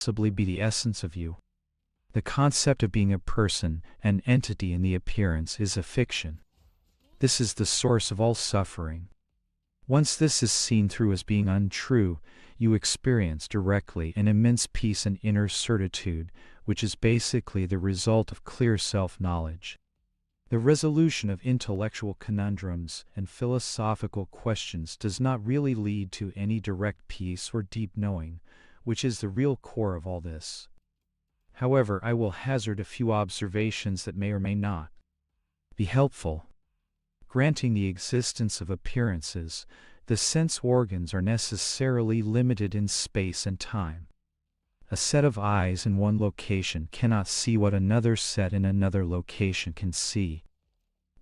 possibly be the essence of you. The concept of being a person, an entity in the appearance, is a fiction. This is the source of all suffering. Once this is seen through as being untrue, you experience directly an immense peace and inner certitude, which is basically the result of clear self-knowledge. The resolution of intellectual conundrums and philosophical questions does not really lead to any direct peace or deep knowing, which is the real core of all this. However, I will hazard a few observations that may or may not be helpful. Granting the existence of appearances, the sense organs are necessarily limited in space and time. A set of eyes in one location cannot see what another set in another location can see.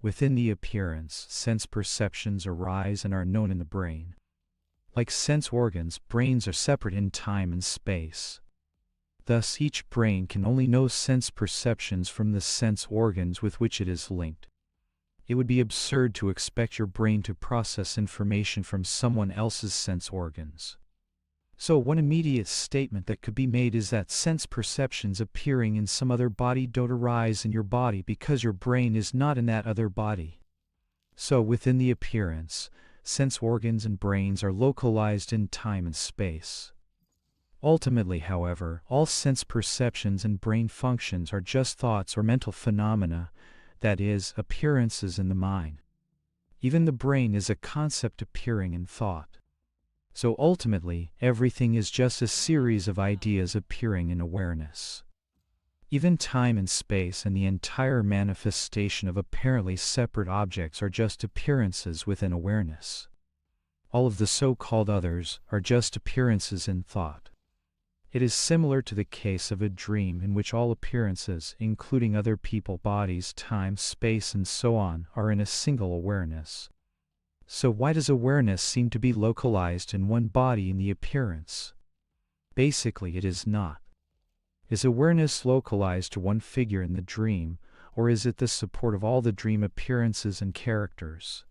Within the appearance, sense perceptions arise and are known in the brain. Like sense organs, brains are separate in time and space. Thus, each brain can only know sense perceptions from the sense organs with which it is linked. It would be absurd to expect your brain to process information from someone else's sense organs. So one immediate statement that could be made is that sense perceptions appearing in some other body don't arise in your body because your brain is not in that other body. So within the appearance, sense organs and brains are localized in time and space. Ultimately, however, all sense perceptions and brain functions are just thoughts or mental phenomena, that is, appearances in the mind. Even the brain is a concept appearing in thought. So ultimately, everything is just a series of ideas appearing in awareness. Even time and space and the entire manifestation of apparently separate objects are just appearances within awareness. All of the so-called others are just appearances in thought. It is similar to the case of a dream in which all appearances, including other people, bodies, time, space, and so on, are in a single awareness. So why does awareness seem to be localized in one body in the appearance? Basically, it is not. Is awareness localized to one figure in the dream, or is it the support of all the dream appearances and characters?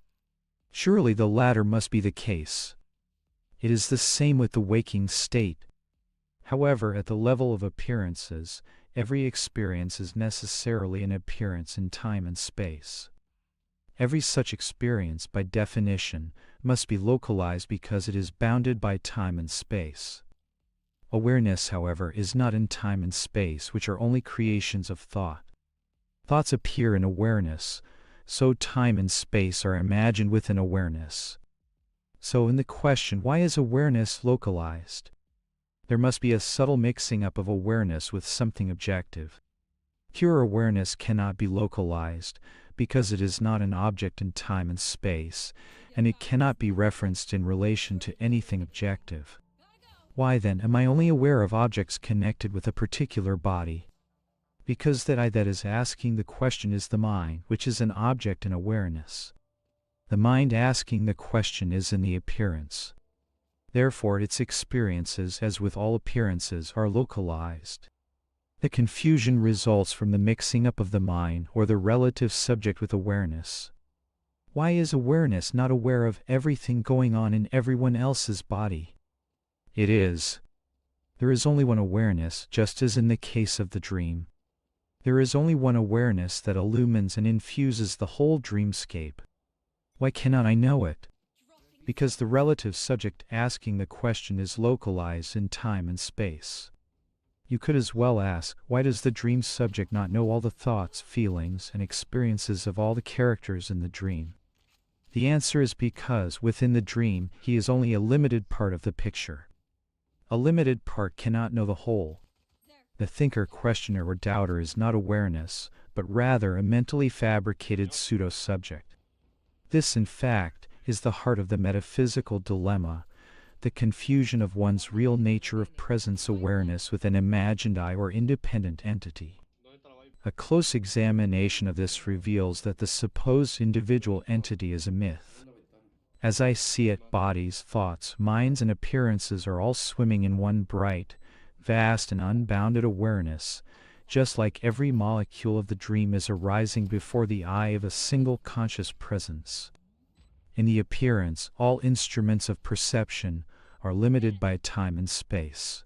Surely the latter must be the case. It is the same with the waking state. However, at the level of appearances, every experience is necessarily an appearance in time and space. Every such experience, by definition, must be localized because it is bounded by time and space. Awareness, however, is not in time and space, which are only creations of thought. Thoughts appear in awareness, so time and space are imagined within awareness. So in the question, why is awareness localized? There must be a subtle mixing up of awareness with something objective. Pure awareness cannot be localized, because it is not an object in time and space, and it cannot be referenced in relation to anything objective. Why then am I only aware of objects connected with a particular body? Because that I that is asking the question is the mind, which is an object in awareness. The mind asking the question is in the appearance. Therefore its experiences, as with all appearances, are localized. The confusion results from the mixing up of the mind or the relative subject with awareness. Why is awareness not aware of everything going on in everyone else's body? It is. There is only one awareness, just as in the case of the dream. There is only one awareness that illumines and infuses the whole dreamscape. Why cannot I know it? Because the relative subject asking the question is localized in time and space. You could as well ask, why does the dream subject not know all the thoughts, feelings, and experiences of all the characters in the dream? The answer is because within the dream, he is only a limited part of the picture. A limited part cannot know the whole. The thinker, questioner, or doubter is not awareness, but rather a mentally fabricated pseudo-subject. This, in fact, is the heart of the metaphysical dilemma, the confusion of one's real nature of presence awareness with an imagined I or independent entity. A close examination of this reveals that the supposed individual entity is a myth. As I see it, bodies, thoughts, minds, and appearances are all swimming in one bright, vast, and unbounded awareness, just like every molecule of the dream is arising before the eye of a single conscious presence. In the appearance, all instruments of perception are limited by time and space.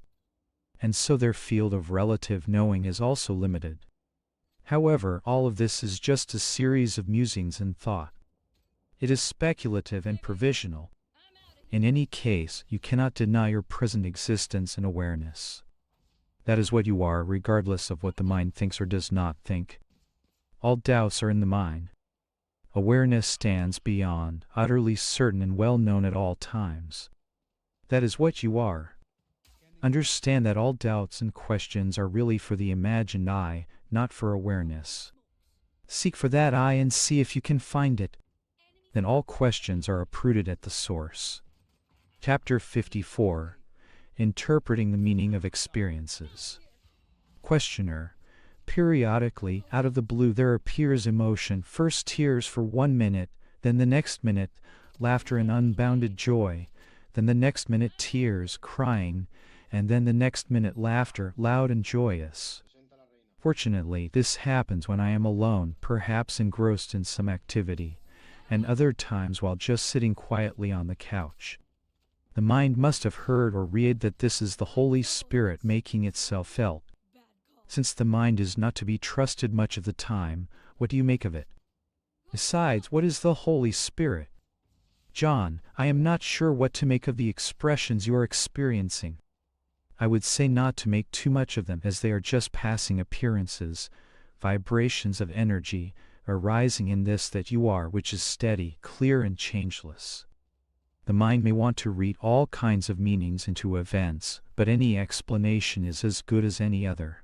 and so their field of relative knowing is also limited. However, all of this is just a series of musings and thought. It is speculative and provisional. In any case, you cannot deny your present existence and awareness. That is what you are, regardless of what the mind thinks or does not think. All doubts are in the mind. Awareness stands beyond, utterly certain and well known at all times. That is what you are. Understand that all doubts and questions are really for the imagined I, not for awareness. Seek for that I and see if you can find it. Then all questions are uprooted at the source. Chapter 54. Interpreting the Meaning of Experiences. Questioner. Periodically, out of the blue there appears emotion, first tears for 1 minute, then the next minute, laughter and unbounded joy, then the next minute tears, crying, and then the next minute laughter, loud and joyous. Fortunately, this happens when I am alone, perhaps engrossed in some activity, and other times while just sitting quietly on the couch. The mind must have heard or read that this is the Holy Spirit making itself felt. Since the mind is not to be trusted much of the time, what do you make of it? Besides, what is the Holy Spirit? John, I am not sure what to make of the expressions you are experiencing. I would say not to make too much of them, as they are just passing appearances, vibrations of energy, arising in this that you are, which is steady, clear and changeless. The mind may want to read all kinds of meanings into events, but any explanation is as good as any other.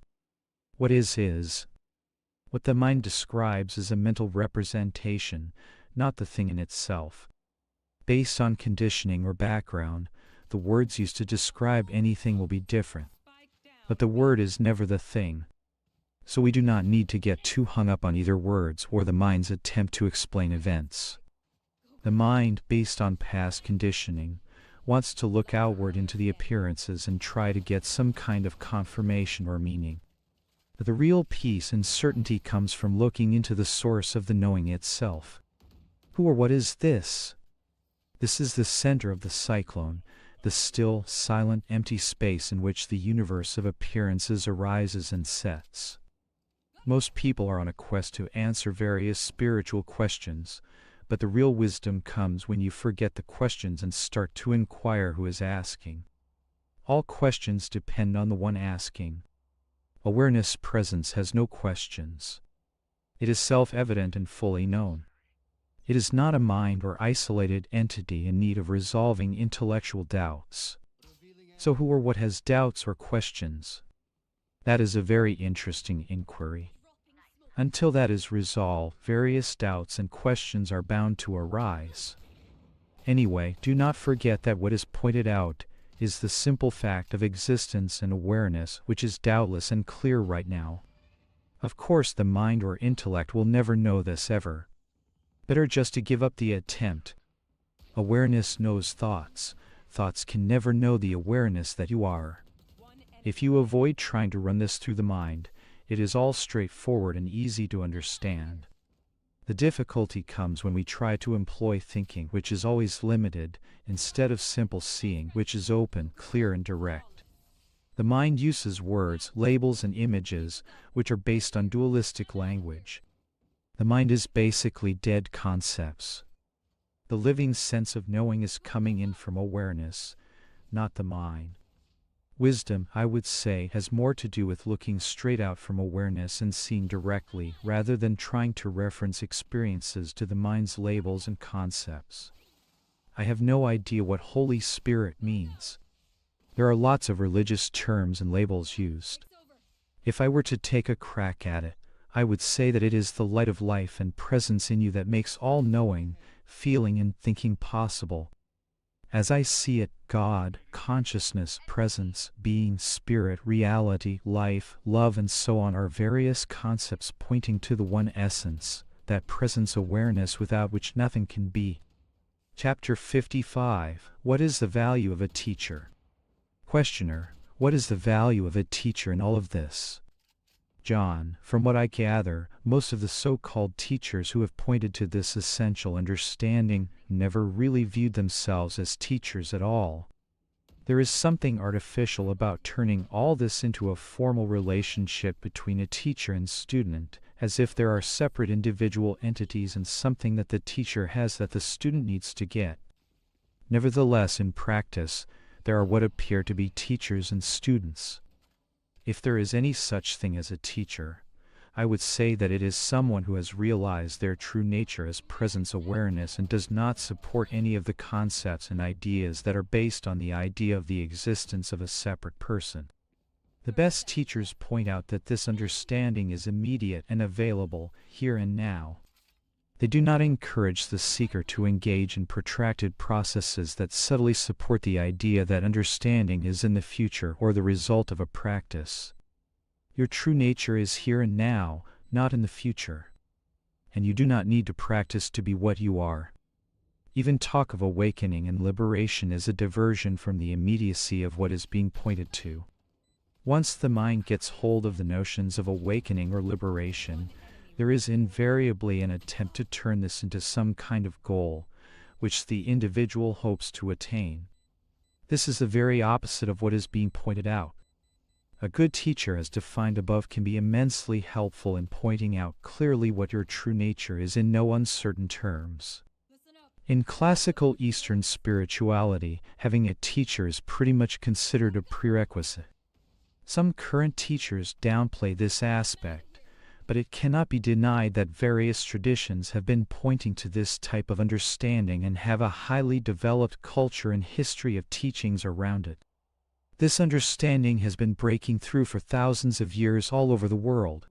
What is. What the mind describes is a mental representation, not the thing in itself. Based on conditioning or background, the words used to describe anything will be different. But the word is never the thing. So we do not need to get too hung up on either words or the mind's attempt to explain events. The mind, based on past conditioning, wants to look outward into the appearances and try to get some kind of confirmation or meaning. But the real peace and certainty comes from looking into the source of the knowing itself. Who or what is this? This is the center of the cyclone, the still, silent, empty space in which the universe of appearances arises and sets. Most people are on a quest to answer various spiritual questions, but the real wisdom comes when you forget the questions and start to inquire who is asking. All questions depend on the one asking. Awareness presence has no questions. It is self-evident and fully known. It is not a mind or isolated entity in need of resolving intellectual doubts. So who or what has doubts or questions? That is a very interesting inquiry. Until that is resolved, various doubts and questions are bound to arise. Anyway, do not forget that what is pointed out is the simple fact of existence and awareness, which is doubtless and clear right now. Of course, the mind or intellect will never know this ever. Better just to give up the attempt. Awareness knows thoughts. Thoughts can never know the awareness that you are. If you avoid trying to run this through the mind, it is all straightforward and easy to understand. The difficulty comes when we try to employ thinking, which is always limited, instead of simple seeing, which is open, clear and direct. The mind uses words, labels and images, which are based on dualistic language. The mind is basically dead concepts. The living sense of knowing is coming in from awareness, not the mind. Wisdom, I would say, has more to do with looking straight out from awareness and seeing directly, rather than trying to reference experiences to the mind's labels and concepts. I have no idea what Holy Spirit means. There are lots of religious terms and labels used. If I were to take a crack at it, I would say that it is the light of life and presence in you that makes all knowing, feeling and thinking possible. As I see it, God, consciousness, presence, being, spirit, reality, life, love and so on are various concepts pointing to the one essence, that presence awareness without which nothing can be. Chapter 55. What is the value of a teacher? Questioner. What is the value of a teacher in all of this? John, from what I gather, most of the so-called teachers who have pointed to this essential understanding never really viewed themselves as teachers at all. There is something artificial about turning all this into a formal relationship between a teacher and student, as if there are separate individual entities and something that the teacher has that the student needs to get. Nevertheless, in practice, there are what appear to be teachers and students. If there is any such thing as a teacher, I would say that it is someone who has realized their true nature as presence awareness and does not support any of the concepts and ideas that are based on the idea of the existence of a separate person. The best teachers point out that this understanding is immediate and available, here and now. They do not encourage the seeker to engage in protracted processes that subtly support the idea that understanding is in the future or the result of a practice. Your true nature is here and now, not in the future. And you do not need to practice to be what you are. Even talk of awakening and liberation is a diversion from the immediacy of what is being pointed to. Once the mind gets hold of the notions of awakening or liberation, there is invariably an attempt to turn this into some kind of goal, which the individual hopes to attain. This is the very opposite of what is being pointed out. A good teacher, as defined above, can be immensely helpful in pointing out clearly what your true nature is in no uncertain terms. In classical Eastern spirituality, having a teacher is pretty much considered a prerequisite. Some current teachers downplay this aspect, but it cannot be denied that various traditions have been pointing to this type of understanding and have a highly developed culture and history of teachings around it. This understanding has been breaking through for thousands of years all over the world.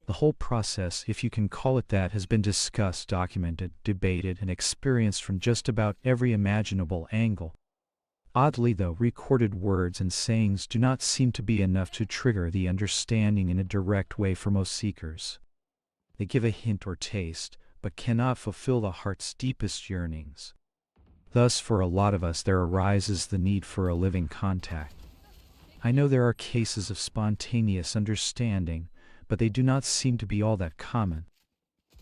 The whole process, if you can call it that, has been discussed, documented, debated, and experienced from just about every imaginable angle. Oddly though, recorded words and sayings do not seem to be enough to trigger the understanding in a direct way for most seekers. They give a hint or taste, but cannot fulfill the heart's deepest yearnings. Thus, for a lot of us, there arises the need for a living contact. I know there are cases of spontaneous understanding, but they do not seem to be all that common.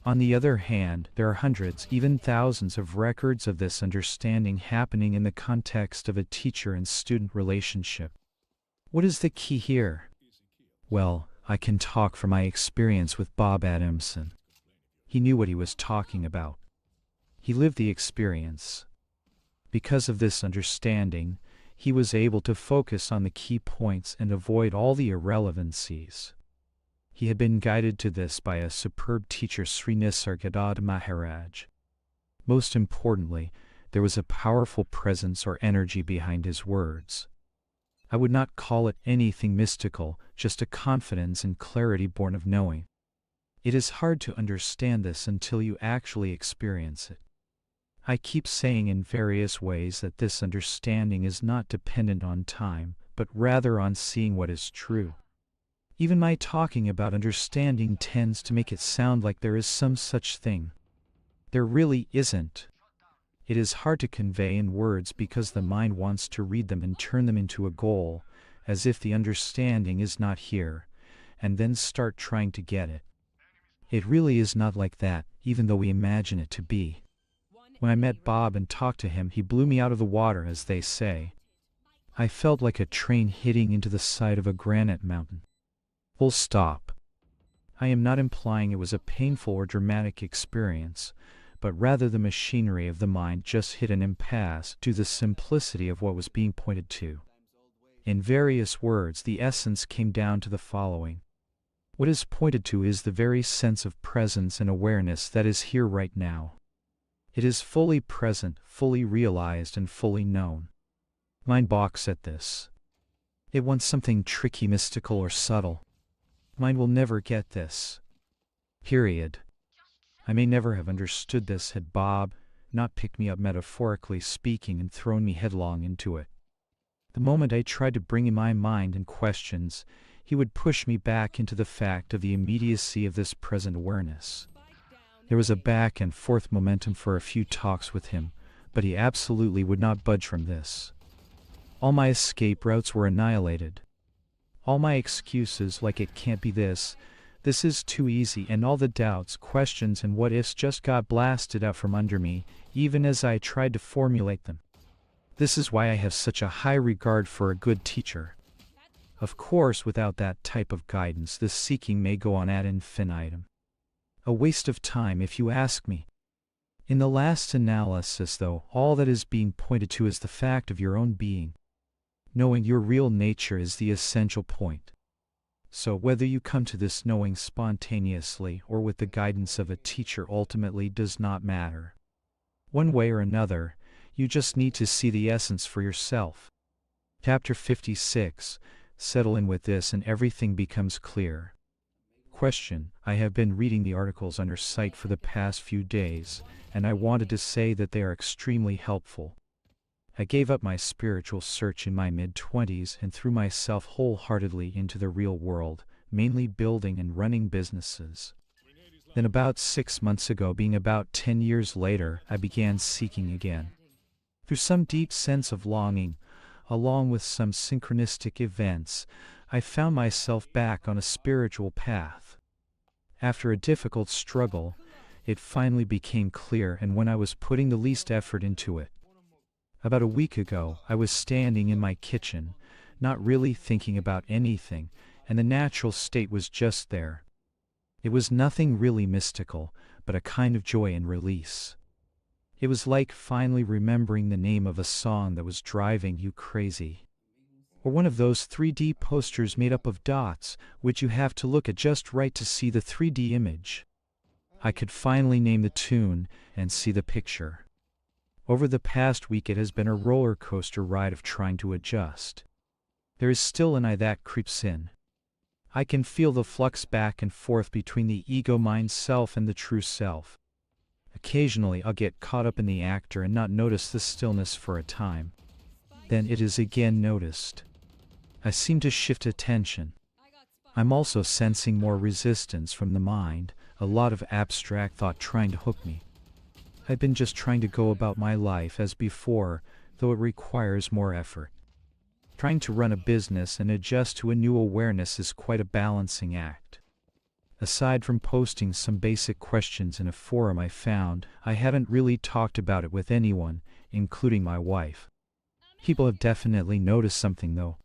On the other hand, there are hundreds, even thousands of records of this understanding happening in the context of a teacher and student relationship. What is the key here? Well, I can talk from my experience with Bob Adamson. He knew what he was talking about. He lived the experience. Because of this understanding, he was able to focus on the key points and avoid all the irrelevancies. He had been guided to this by a superb teacher, Sri Nisargadatta Maharaj. Most importantly, there was a powerful presence or energy behind his words. I would not call it anything mystical, just a confidence and clarity born of knowing. It is hard to understand this until you actually experience it. I keep saying in various ways that this understanding is not dependent on time, but rather on seeing what is true. Even my talking about understanding tends to make it sound like there is some such thing. There really isn't. It is hard to convey in words because the mind wants to read them and turn them into a goal, as if the understanding is not here, and then start trying to get it. It really is not like that, even though we imagine it to be. When I met Bob and talked to him, he blew me out of the water, as they say. I felt like a train hitting into the side of a granite mountain. Full stop. I am not implying it was a painful or dramatic experience, but rather the machinery of the mind just hit an impasse due to the simplicity of what was being pointed to. In various words, the essence came down to the following. What is pointed to is the very sense of presence and awareness that is here right now. It is fully present, fully realized, and fully known. Mind balks at this. It wants something tricky, mystical, or subtle. Mind will never get this. Period. I may never have understood this had Bob not picked me up, metaphorically speaking, and thrown me headlong into it. The moment I tried to bring in my mind and questions, he would push me back into the fact of the immediacy of this present awareness. There was a back and forth momentum for a few talks with him, but he absolutely would not budge from this. All my escape routes were annihilated. All my excuses, like it can't be this is too easy, and all the doubts, questions, and what-ifs just got blasted out from under me, even as I tried to formulate them. This is why I have such a high regard for a good teacher. Of course, without that type of guidance, this seeking may go on ad infinitum. A waste of time, if you ask me. In the last analysis, though, all that is being pointed to is the fact of your own being. Knowing your real nature is the essential point. So whether you come to this knowing spontaneously or with the guidance of a teacher ultimately does not matter. One way or another, you just need to see the essence for yourself. Chapter 56. Settle in with this and everything becomes clear. Question: I have been reading the articles on your site for the past few days, and I wanted to say that they are extremely helpful. I gave up my spiritual search in my mid-20s and threw myself wholeheartedly into the real world, mainly building and running businesses. Then about 6 months ago, being about 10 years later, I began seeking again. Through some deep sense of longing, along with some synchronistic events, I found myself back on a spiritual path. After a difficult struggle, it finally became clear, and when I was putting the least effort into it. About a week ago, I was standing in my kitchen, not really thinking about anything, and the natural state was just there. It was nothing really mystical, but a kind of joy and release. It was like finally remembering the name of a song that was driving you crazy. Or one of those 3D posters made up of dots, which you have to look at just right to see the 3D image. I could finally name the tune and see the picture. Over the past week it has been a roller coaster ride of trying to adjust. There is still an I that creeps in. I can feel the flux back and forth between the ego mind self and the true self. Occasionally I'll get caught up in the actor and not notice the stillness for a time. Then it is again noticed. I seem to shift attention. I'm also sensing more resistance from the mind, a lot of abstract thought trying to hook me. I've been just trying to go about my life as before, though it requires more effort. Trying to run a business and adjust to a new awareness is quite a balancing act. Aside from posting some basic questions in a forum I found, I haven't really talked about it with anyone, including my wife. People have definitely noticed something though.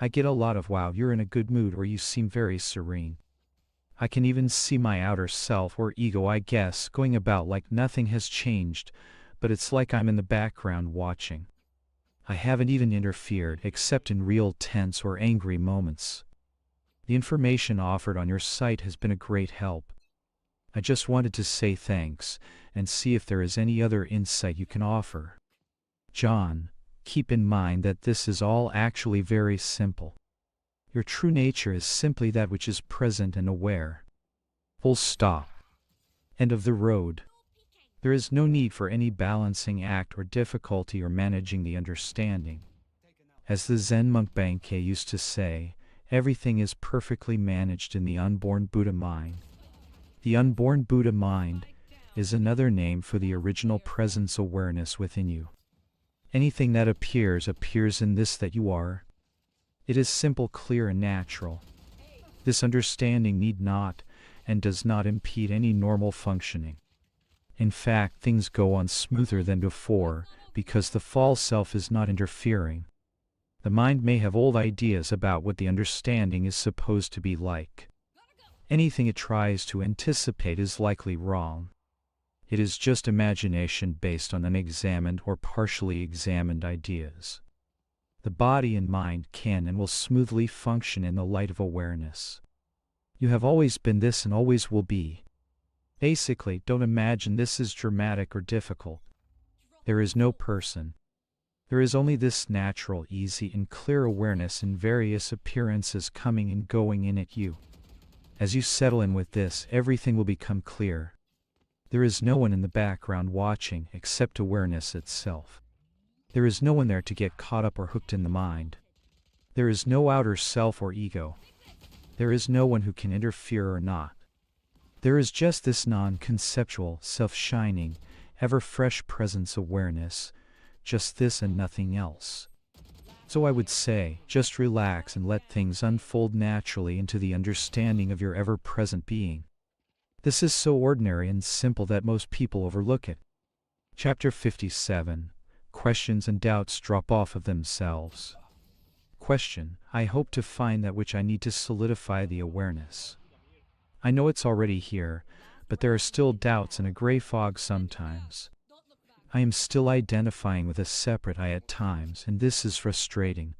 I get a lot of "wow, you're in a good mood," or "you seem very serene." I can even see my outer self, or ego I guess, going about like nothing has changed, but it's like I'm in the background watching. I haven't even interfered, except in real tense or angry moments. The information offered on your site has been a great help. I just wanted to say thanks, and see if there is any other insight you can offer. John, keep in mind that this is all actually very simple. Your true nature is simply that which is present and aware. Full stop. End of the road. There is no need for any balancing act or difficulty or managing the understanding. As the Zen monk Bankei used to say, everything is perfectly managed in the unborn Buddha mind. The unborn Buddha mind is another name for the original presence awareness within you. Anything that appears in this that you are. It is simple, clear, and natural. This understanding need not and does not impede any normal functioning. In fact, things go on smoother than before because the false self is not interfering. The mind may have old ideas about what the understanding is supposed to be like. Anything it tries to anticipate is likely wrong. It is just imagination based on unexamined or partially examined ideas. The body and mind can and will smoothly function in the light of awareness. You have always been this and always will be. Basically, don't imagine this is dramatic or difficult. There is no person. There is only this natural, easy, and clear awareness in various appearances coming and going in at you. As you settle in with this, everything will become clear. There is no one in the background watching except awareness itself. There is no one there to get caught up or hooked in the mind. There is no outer self or ego. There is no one who can interfere or not. There is just this non-conceptual, self-shining, ever-fresh presence awareness, just this and nothing else. So I would say, just relax and let things unfold naturally into the understanding of your ever-present being. This is so ordinary and simple that most people overlook it. Chapter 57. questions and doubts drop off of themselves. Question: I hope to find that which I need to solidify the awareness. I know it's already here, but there are still doubts and a gray fog sometimes. I am still identifying with a separate I at times, and this is frustrating,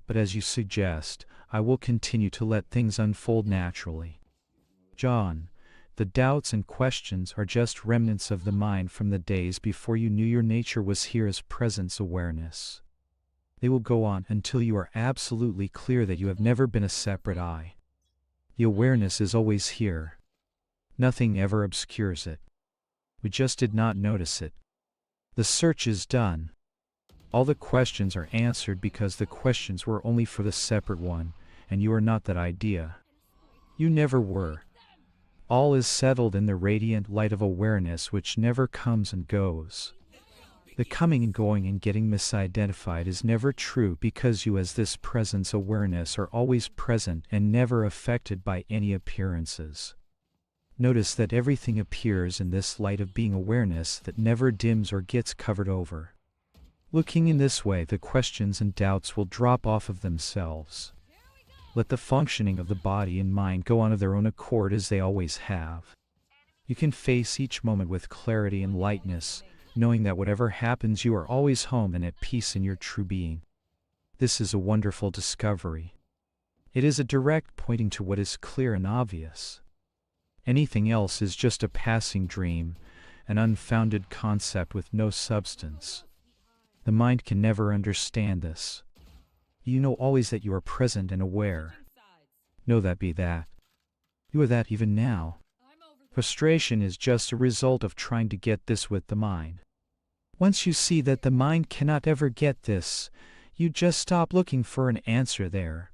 but as you suggest, I will continue to let things unfold naturally. John, the doubts and questions are just remnants of the mind from the days before you knew your nature was here as presence awareness. They will go on until you are absolutely clear that you have never been a separate I. The awareness is always here. Nothing ever obscures it. We just did not notice it. The search is done. All the questions are answered because the questions were only for the separate one, and you are not that idea. You never were. All is settled in the radiant light of awareness which never comes and goes. The coming and going and getting misidentified is never true because you as this presence awareness are always present and never affected by any appearances. Notice that everything appears in this light of being awareness that never dims or gets covered over. Looking in this way, the questions and doubts will drop off of themselves. Let the functioning of the body and mind go on of their own accord as they always have. You can face each moment with clarity and lightness, knowing that whatever happens you are always home and at peace in your true being. This is a wonderful discovery. It is a direct pointing to what is clear and obvious. Anything else is just a passing dream, an unfounded concept with no substance. The mind can never understand this. You know always that you are present and aware. Know that be that. You are that even now. Frustration is just a result of trying to get this with the mind. Once you see that the mind cannot ever get this, you just stop looking for an answer there.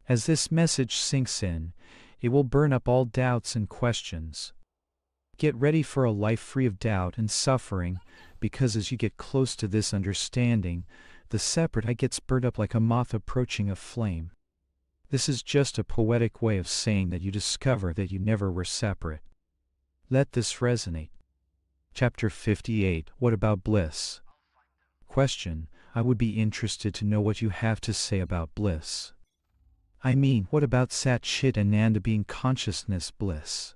As this message sinks in, it will burn up all doubts and questions. Get ready for a life free of doubt and suffering, because as you get close to this understanding, the separate I gets burned up like a moth approaching a flame. This is just a poetic way of saying that you discover that you never were separate. Let this resonate. Chapter 58. What about bliss? Question: I would be interested to know what you have to say about bliss. I mean, what about Sat Chit Ananda being consciousness bliss?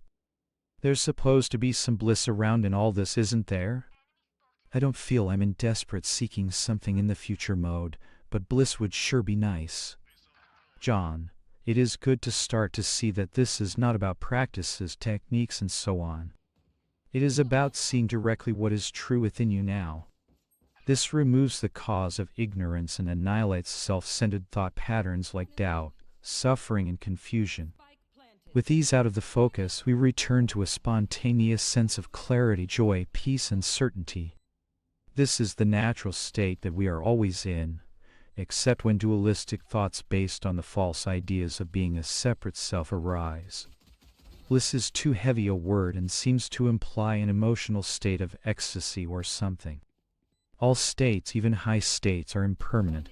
There's supposed to be some bliss around in all this, isn't there? I don't feel I'm in desperate seeking something in the future mode, but bliss would sure be nice. John, it is good to start to see that this is not about practices, techniques and so on. It is about seeing directly what is true within you now. This removes the cause of ignorance and annihilates self-centered thought patterns like doubt, suffering and confusion. With these out of the focus, we return to a spontaneous sense of clarity, joy, peace and certainty. This is the natural state that we are always in, except when dualistic thoughts based on the false ideas of being a separate self arise. Bliss is too heavy a word and seems to imply an emotional state of ecstasy or something. All states, even high states, are impermanent.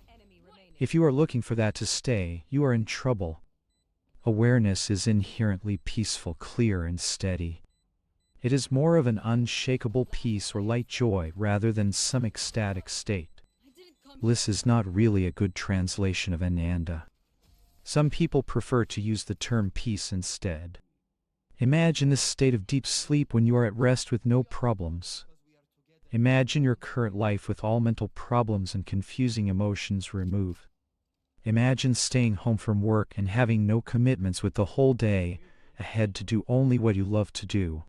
If you are looking for that to stay, you are in trouble. Awareness is inherently peaceful, clear and steady. It is more of an unshakable peace or light joy rather than some ecstatic state. Bliss is not really a good translation of Ananda. Some people prefer to use the term peace instead. Imagine this state of deep sleep when you are at rest with no problems. Imagine your current life with all mental problems and confusing emotions removed. Imagine staying home from work and having no commitments with the whole day ahead to do only what you love to do.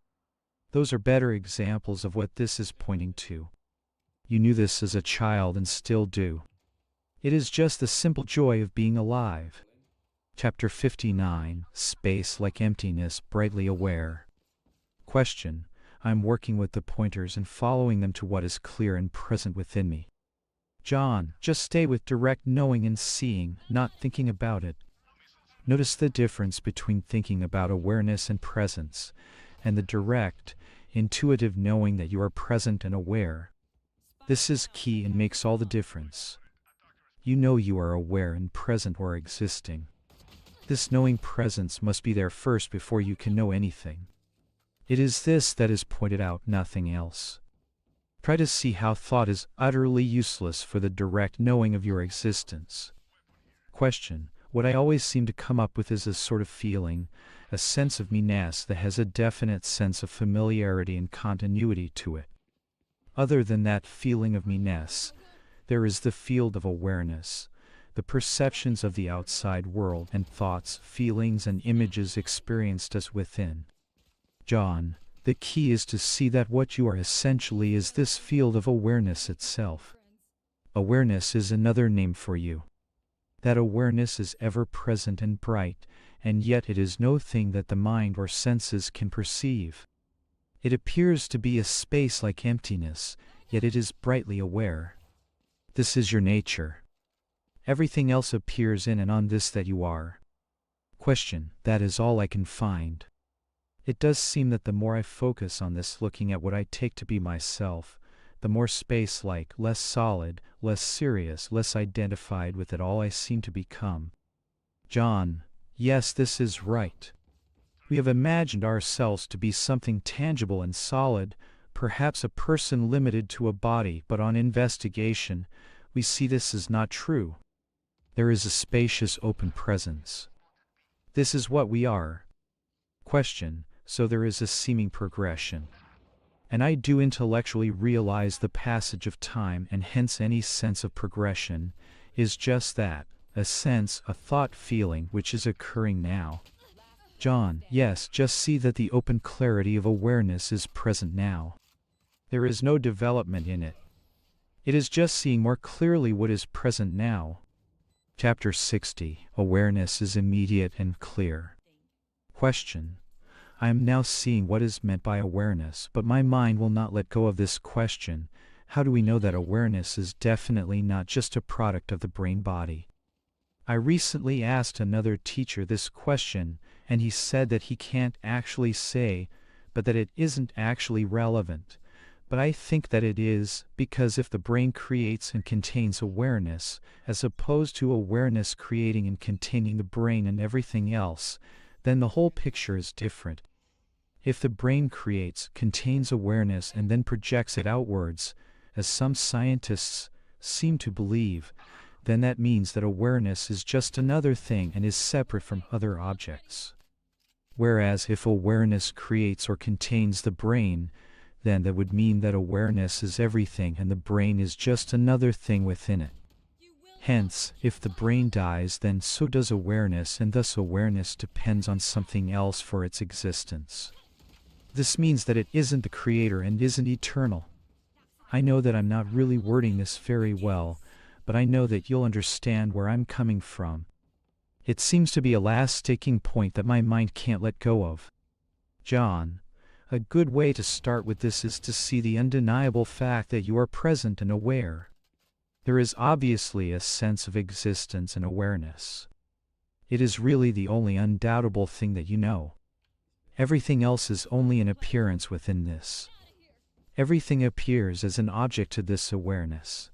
Those are better examples of what this is pointing to. You knew this as a child and still do. It is just the simple joy of being alive. Chapter 59. Space like emptiness, brightly aware. Question: I'm working with the pointers and following them to what is clear and present within me. John, just stay with direct knowing and seeing, not thinking about it. Notice the difference between thinking about awareness and presence, and the direct, intuitive knowing that you are present and aware. This is key and makes all the difference. You know you are aware and present or existing. This knowing presence must be there first before you can know anything. It is this that is pointed out, nothing else. Try to see how thought is utterly useless for the direct knowing of your existence. Question: what I always seem to come up with is a sort of feeling, a sense of me-ness that has a definite sense of familiarity and continuity to it. Other than that feeling of me-ness, there is the field of awareness, the perceptions of the outside world and thoughts, feelings and images experienced as within. John, the key is to see that what you are essentially is this field of awareness itself. Awareness is another name for you. That awareness is ever present and bright, and yet it is no thing that the mind or senses can perceive. It appears to be a space like emptiness, yet it is brightly aware. This is your nature. Everything else appears in and on this that you are. Question: that is all I can find. It does seem that the more I focus on this, looking at what I take to be myself, the more space-like, less solid, less serious, less identified with it all I seem to become. John: yes, this is right. We have imagined ourselves to be something tangible and solid, perhaps a person limited to a body, but on investigation, we see this is not true. There is a spacious open presence. This is what we are. Question: so there is a seeming progression. And I do intellectually realize the passage of time, and hence any sense of progression is just that, a sense, a thought feeling which is occurring now. John: yes, just see that the open clarity of awareness is present now. There is no development in it. It is just seeing more clearly what is present now. Chapter 60. Awareness is immediate and clear. Question: I am now seeing what is meant by awareness, but my mind will not let go of this question. How do we know that awareness is definitely not just a product of the brain-body? I recently asked another teacher this question, and he said that he can't actually say, but that it isn't actually relevant. But I think that it is, because if the brain creates and contains awareness, as opposed to awareness creating and containing the brain and everything else, then the whole picture is different. If the brain creates, contains awareness and then projects it outwards, as some scientists seem to believe, then that means that awareness is just another thing and is separate from other objects. Whereas if awareness creates or contains the brain, then that would mean that awareness is everything and the brain is just another thing within it. Hence, if the brain dies, then so does awareness, and thus awareness depends on something else for its existence. This means that it isn't the creator and isn't eternal. I know that I'm not really wording this very well, but I know that you'll understand where I'm coming from. It seems to be a last sticking point that my mind can't let go of. John, a good way to start with this is to see the undeniable fact that you are present and aware. There is obviously a sense of existence and awareness. It is really the only undoubtable thing that you know. Everything else is only an appearance within this. Everything appears as an object to this awareness.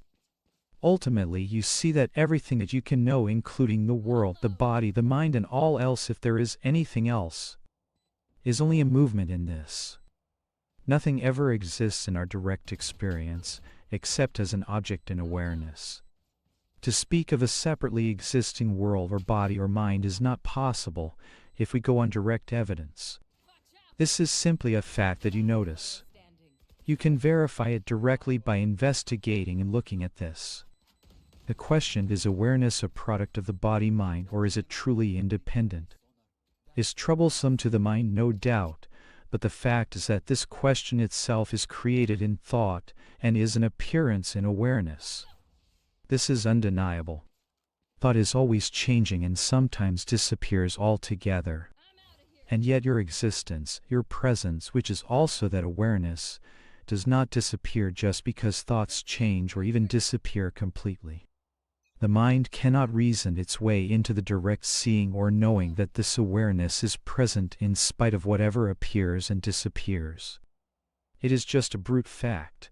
Ultimately, you see that everything that you can know, including the world, the body, the mind, and all else, if there is anything else, is only a movement in this. Nothing ever exists in our direct experience, except as an object in awareness. To speak of a separately existing world or body or mind is not possible if we go on direct evidence. This is simply a fact that you notice. You can verify it directly by investigating and looking at this. The question is awareness a product of the body-mind, or is it truly independent? Is troublesome to the mind, no doubt, but the fact is that this question itself is created in thought and is an appearance in awareness. This is undeniable. Thought is always changing and sometimes disappears altogether. And yet your existence, your presence, which is also that awareness, does not disappear just because thoughts change or even disappear completely. The mind cannot reason its way into the direct seeing or knowing that this awareness is present in spite of whatever appears and disappears. It is just a brute fact.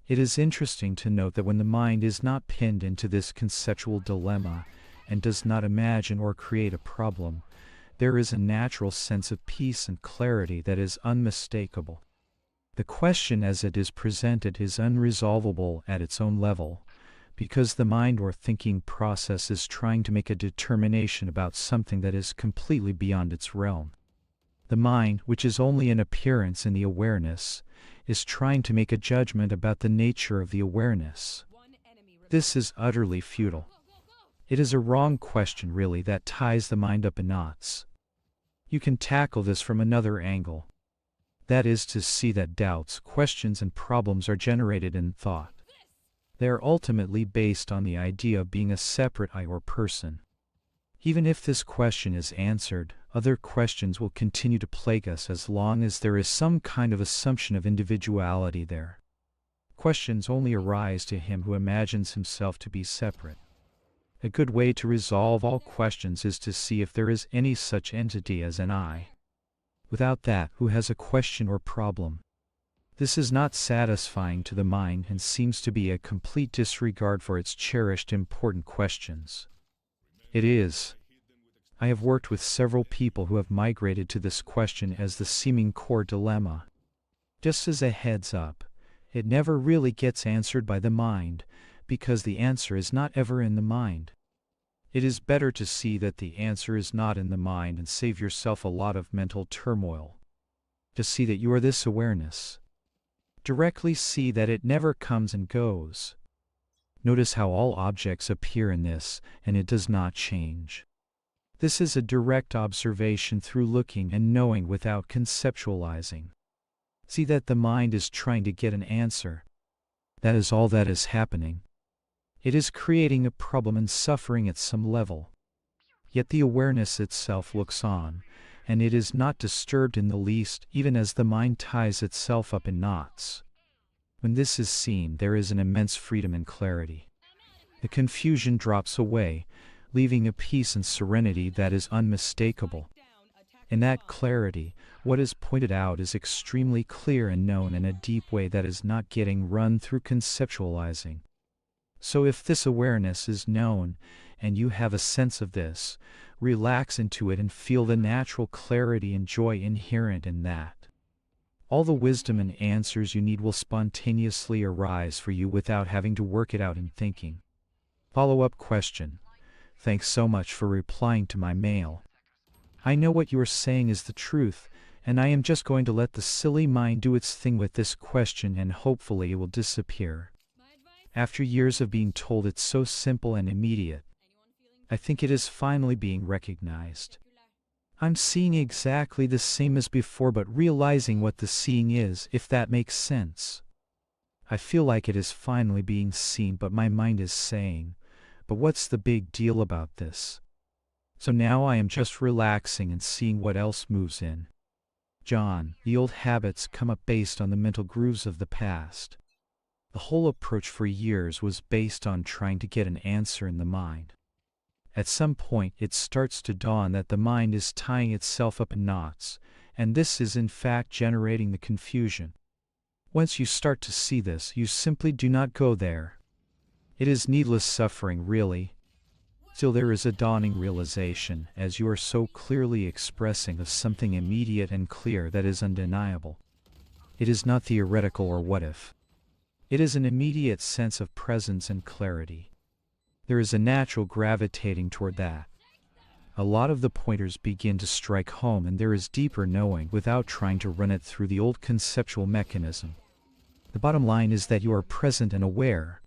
It is interesting to note that when the mind is not pinned into this conceptual dilemma and does not imagine or create a problem, there is a natural sense of peace and clarity that is unmistakable. The question as it is presented is unresolvable at its own level, because the mind or thinking process is trying to make a determination about something that is completely beyond its realm. The mind, which is only an appearance in the awareness, is trying to make a judgment about the nature of the awareness. This is utterly futile. It is a wrong question, really, that ties the mind up in knots. You can tackle this from another angle. That is to see that doubts, questions, and problems are generated in thought. They are ultimately based on the idea of being a separate I or person. Even if this question is answered, other questions will continue to plague us as long as there is some kind of assumption of individuality there. Questions only arise to him who imagines himself to be separate. A good way to resolve all questions is to see if there is any such entity as an I. Without that, who has a question or problem? This is not satisfying to the mind and seems to be a complete disregard for its cherished important questions. It is. I have worked with several people who have migrated to this question as the seeming core dilemma. Just as a heads up, it never really gets answered by the mind, because the answer is not ever in the mind. It is better to see that the answer is not in the mind and save yourself a lot of mental turmoil. To see that you are this awareness. Directly see that it never comes and goes. Notice how all objects appear in this, and it does not change. This is a direct observation through looking and knowing without conceptualizing. See that the mind is trying to get an answer. That is all that is happening. It is creating a problem and suffering at some level. Yet the awareness itself looks on, and it is not disturbed in the least, even as the mind ties itself up in knots. When this is seen, there is an immense freedom and clarity. The confusion drops away, leaving a peace and serenity that is unmistakable. In that clarity, what is pointed out is extremely clear and known in a deep way that is not getting run through conceptualizing. So if this awareness is known, and you have a sense of this, relax into it and feel the natural clarity and joy inherent in that. All the wisdom and answers you need will spontaneously arise for you without having to work it out in thinking. Follow-up question. Thanks so much for replying to my mail. I know what you are saying is the truth, and I am just going to let the silly mind do its thing with this question, and hopefully it will disappear. After years of being told it's so simple and immediate, I think it is finally being recognized. I'm seeing exactly the same as before, but realizing what the seeing is, if that makes sense. I feel like it is finally being seen, but my mind is saying, but what's the big deal about this? So now I am just relaxing and seeing what else moves in. John, the old habits come up based on the mental grooves of the past. The whole approach for years was based on trying to get an answer in the mind. At some point it starts to dawn that the mind is tying itself up in knots, and this is in fact generating the confusion. Once you start to see this, you simply do not go there. It is needless suffering, really. Still there is a dawning realization, as you are so clearly expressing, of something immediate and clear that is undeniable. It is not theoretical or what if. It is an immediate sense of presence and clarity. There is a natural gravitating toward that. A lot of the pointers begin to strike home, and there is deeper knowing without trying to run it through the old conceptual mechanism. The bottom line is that you are present and aware.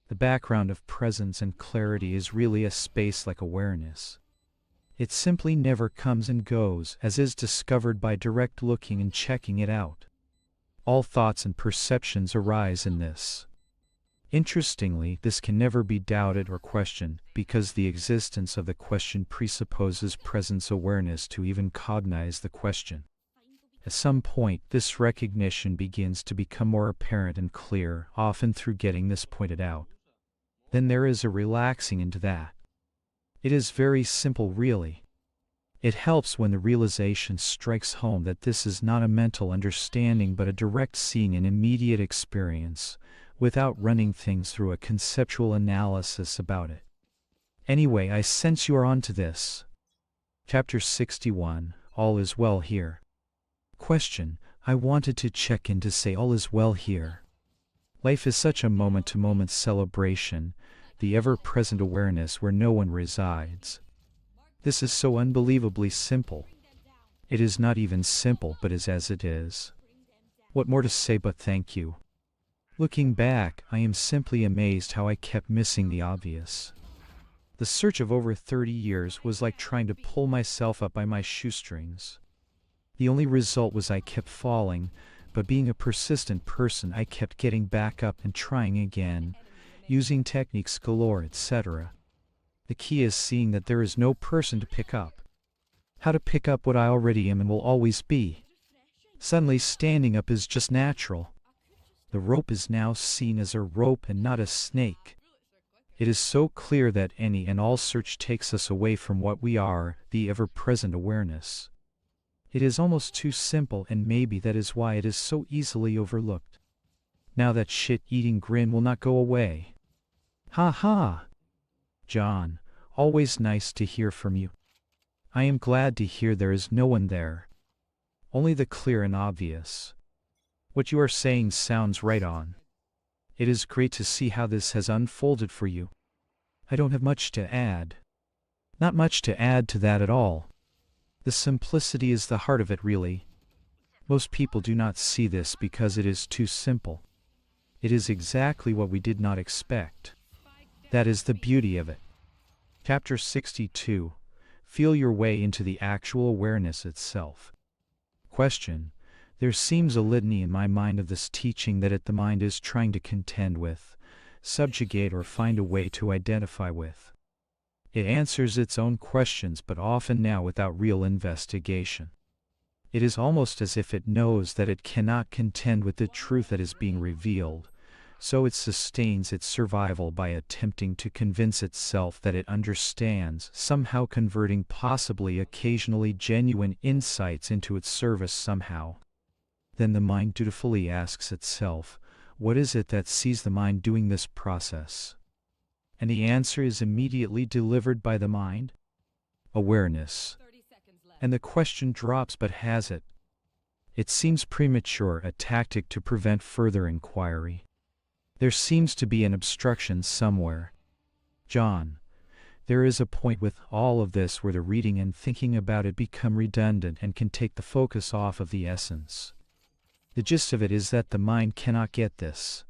The background of presence and clarity is really a space like awareness. It simply never comes and goes, as is discovered by direct looking and checking it out. All thoughts and perceptions arise in this. Interestingly, this can never be doubted or questioned, because the existence of the question presupposes presence awareness to even cognize the question. At some point, this recognition begins to become more apparent and clear, often through getting this pointed out. Then there is a relaxing into that. It is very simple, really. It helps when the realization strikes home that this is not a mental understanding but a direct seeing and immediate experience, without running things through a conceptual analysis about it. Anyway, I sense you are onto this. Chapter 61, All is Well Here. Question: I wanted to check in to say all is well here. Life is such a moment-to-moment celebration, the ever-present awareness where no one resides. This is so unbelievably simple. It is not even simple but is as it is. What more to say but thank you. Looking back, I am simply amazed how I kept missing the obvious. The search of over 30 years was like trying to pull myself up by my shoestrings. The only result was I kept falling, but being a persistent person I kept getting back up and trying again, using techniques galore, etc. The key is seeing that there is no person to pick up. How to pick up what I already am and will always be. Suddenly standing up is just natural. The rope is now seen as a rope and not a snake. It is so clear that any and all search takes us away from what we are, the ever-present awareness. It is almost too simple, and maybe that is why it is so easily overlooked. Now that shit-eating grin will not go away. Ha ha! John, always nice to hear from you. I am glad to hear there is no one there. Only the clear and obvious. What you are saying sounds right on. It is great to see how this has unfolded for you. I don't have much to add. Not much to add to that at all. The simplicity is the heart of it, really. Most people do not see this because it is too simple. It is exactly what we did not expect. That is the beauty of it. Chapter 62. Feel your way into the actual awareness itself. Question. There seems a litany in my mind of this teaching that the mind is trying to contend with, subjugate, or find a way to identify with. It answers its own questions, but often now without real investigation. It is almost as if it knows that it cannot contend with the truth that is being revealed, so it sustains its survival by attempting to convince itself that it understands, somehow converting possibly occasionally genuine insights into its service somehow. Then the mind dutifully asks itself, what is it that sees the mind doing this process? And the answer is immediately delivered by the mind. Awareness. And the question drops, but has it? It seems premature, a tactic to prevent further inquiry. There seems to be an obstruction somewhere. John, there is a point with all of this where the reading and thinking about it become redundant and can take the focus off of the essence. The gist of it is that the mind cannot get this.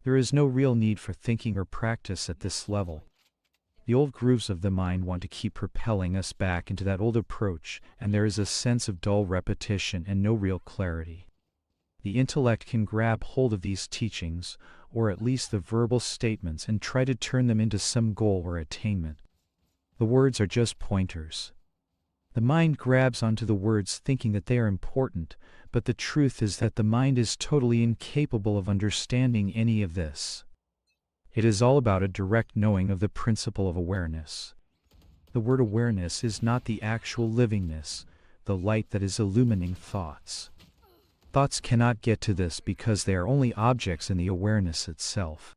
There is no real need for thinking or practice at this level. The old grooves of the mind want to keep propelling us back into that old approach, and there is a sense of dull repetition and no real clarity. The intellect can grab hold of these teachings, or at least the verbal statements, and try to turn them into some goal or attainment. The words are just pointers. The mind grabs onto the words thinking that they are important, but the truth is that the mind is totally incapable of understanding any of this. It is all about a direct knowing of the principle of awareness. The word awareness is not the actual livingness, the light that is illumining thoughts. Thoughts cannot get to this because they are only objects in the awareness itself.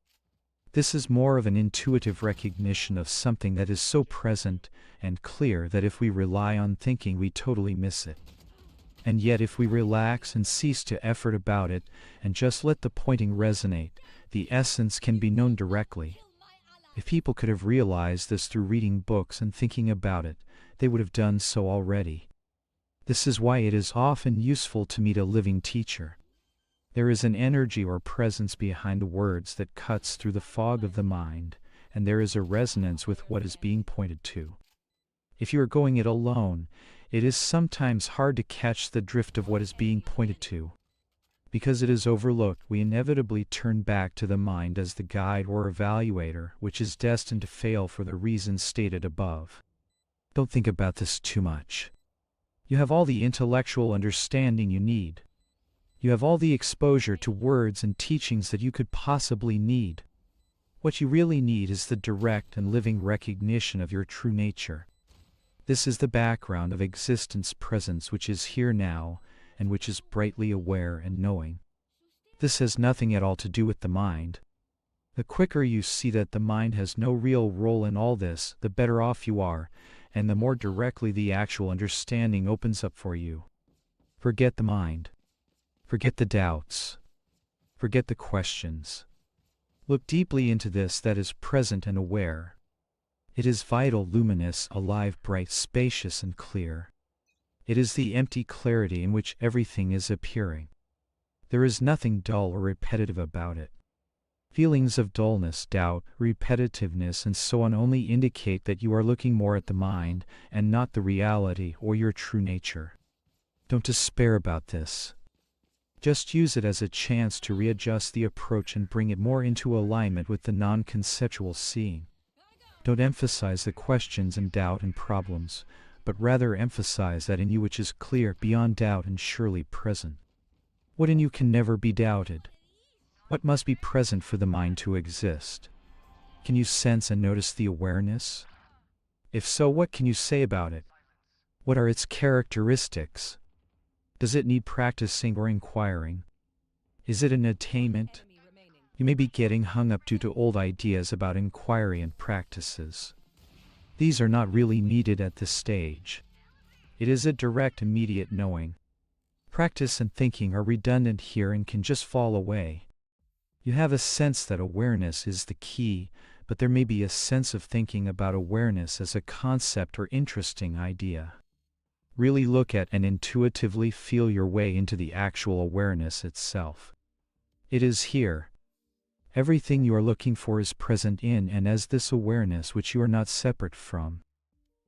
This is more of an intuitive recognition of something that is so present and clear that if we rely on thinking we totally miss it. And yet if we relax and cease to effort about it and just let the pointing resonate, the essence can be known directly. If people could have realized this through reading books and thinking about it, they would have done so already. This is why it is often useful to meet a living teacher. There is an energy or presence behind the words that cuts through the fog of the mind, and there is a resonance with what is being pointed to. If you are going it alone, it is sometimes hard to catch the drift of what is being pointed to. Because it is overlooked, we inevitably turn back to the mind as the guide or evaluator, which is destined to fail for the reasons stated above. Don't think about this too much. You have all the intellectual understanding you need. You have all the exposure to words and teachings that you could possibly need. What you really need is the direct and living recognition of your true nature. This is the background of existence presence, which is here now, and which is brightly aware and knowing. This has nothing at all to do with the mind. The quicker you see that the mind has no real role in all this, the better off you are, and the more directly the actual understanding opens up for you. Forget the mind. Forget the doubts. Forget the questions. Look deeply into this that is present and aware. It is vital, luminous, alive, bright, spacious, and clear. It is the empty clarity in which everything is appearing. There is nothing dull or repetitive about it. Feelings of dullness, doubt, repetitiveness, and so on only indicate that you are looking more at the mind and not the reality or your true nature. Don't despair about this. Just use it as a chance to readjust the approach and bring it more into alignment with the non-conceptual seeing. Don't emphasize the questions and doubt and problems, but rather emphasize that in you which is clear, beyond doubt, and surely present. What in you can never be doubted? What must be present for the mind to exist? Can you sense and notice the awareness? If so, what can you say about it? What are its characteristics? Does it need practicing or inquiring? Is it an attainment? You may be getting hung up due to old ideas about inquiry and practices. These are not really needed at this stage. It is a direct, immediate knowing. Practice and thinking are redundant here and can just fall away. You have a sense that awareness is the key, but there may be a sense of thinking about awareness as a concept or interesting idea. Really look at and intuitively feel your way into the actual awareness itself. It is here. Everything you are looking for is present in and as this awareness which you are not separate from.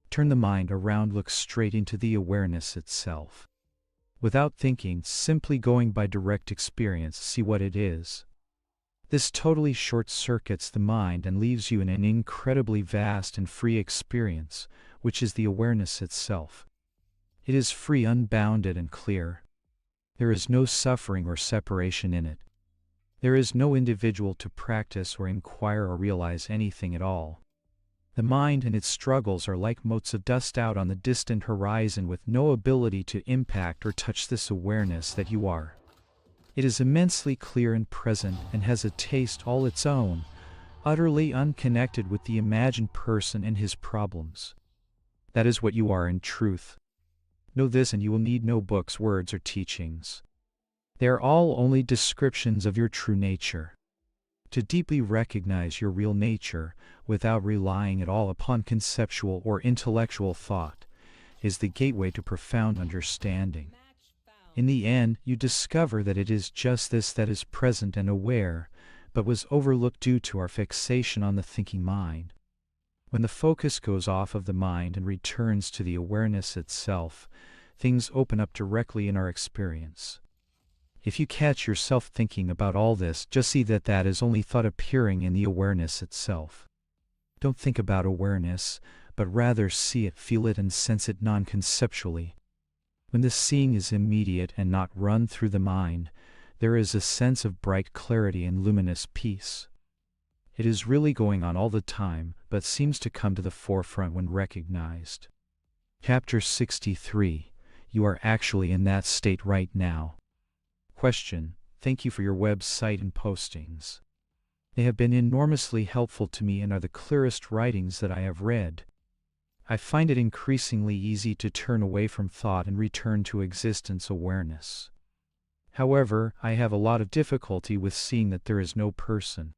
Turn the mind around, look straight into the awareness itself. Without thinking, simply going by direct experience, see what it is. This totally short-circuits the mind and leaves you in an incredibly vast and free experience, which is the awareness itself. It is free, unbounded, and clear. There is no suffering or separation in it. There is no individual to practice or inquire or realize anything at all. The mind and its struggles are like motes of dust out on the distant horizon with no ability to impact or touch this awareness that you are. It is immensely clear and present and has a taste all its own, utterly unconnected with the imagined person and his problems. That is what you are in truth. Know this and you will need no books, words, or teachings. They are all only descriptions of your true nature. To deeply recognize your real nature, without relying at all upon conceptual or intellectual thought, is the gateway to profound understanding. In the end, you discover that it is just this that is present and aware, but was overlooked due to our fixation on the thinking mind. When the focus goes off of the mind and returns to the awareness itself, things open up directly in our experience. If you catch yourself thinking about all this, just see that that is only thought appearing in the awareness itself. Don't think about awareness, but rather see it, feel it, and sense it non-conceptually. When this seeing is immediate and not run through the mind, there is a sense of bright clarity and luminous peace. It is really going on all the time, but seems to come to the forefront when recognized. Chapter 63. You are actually in that state right now. Question. Thank you for your website and postings. They have been enormously helpful to me and are the clearest writings that I have read. I find it increasingly easy to turn away from thought and return to existence awareness. However, I have a lot of difficulty with seeing that there is no person.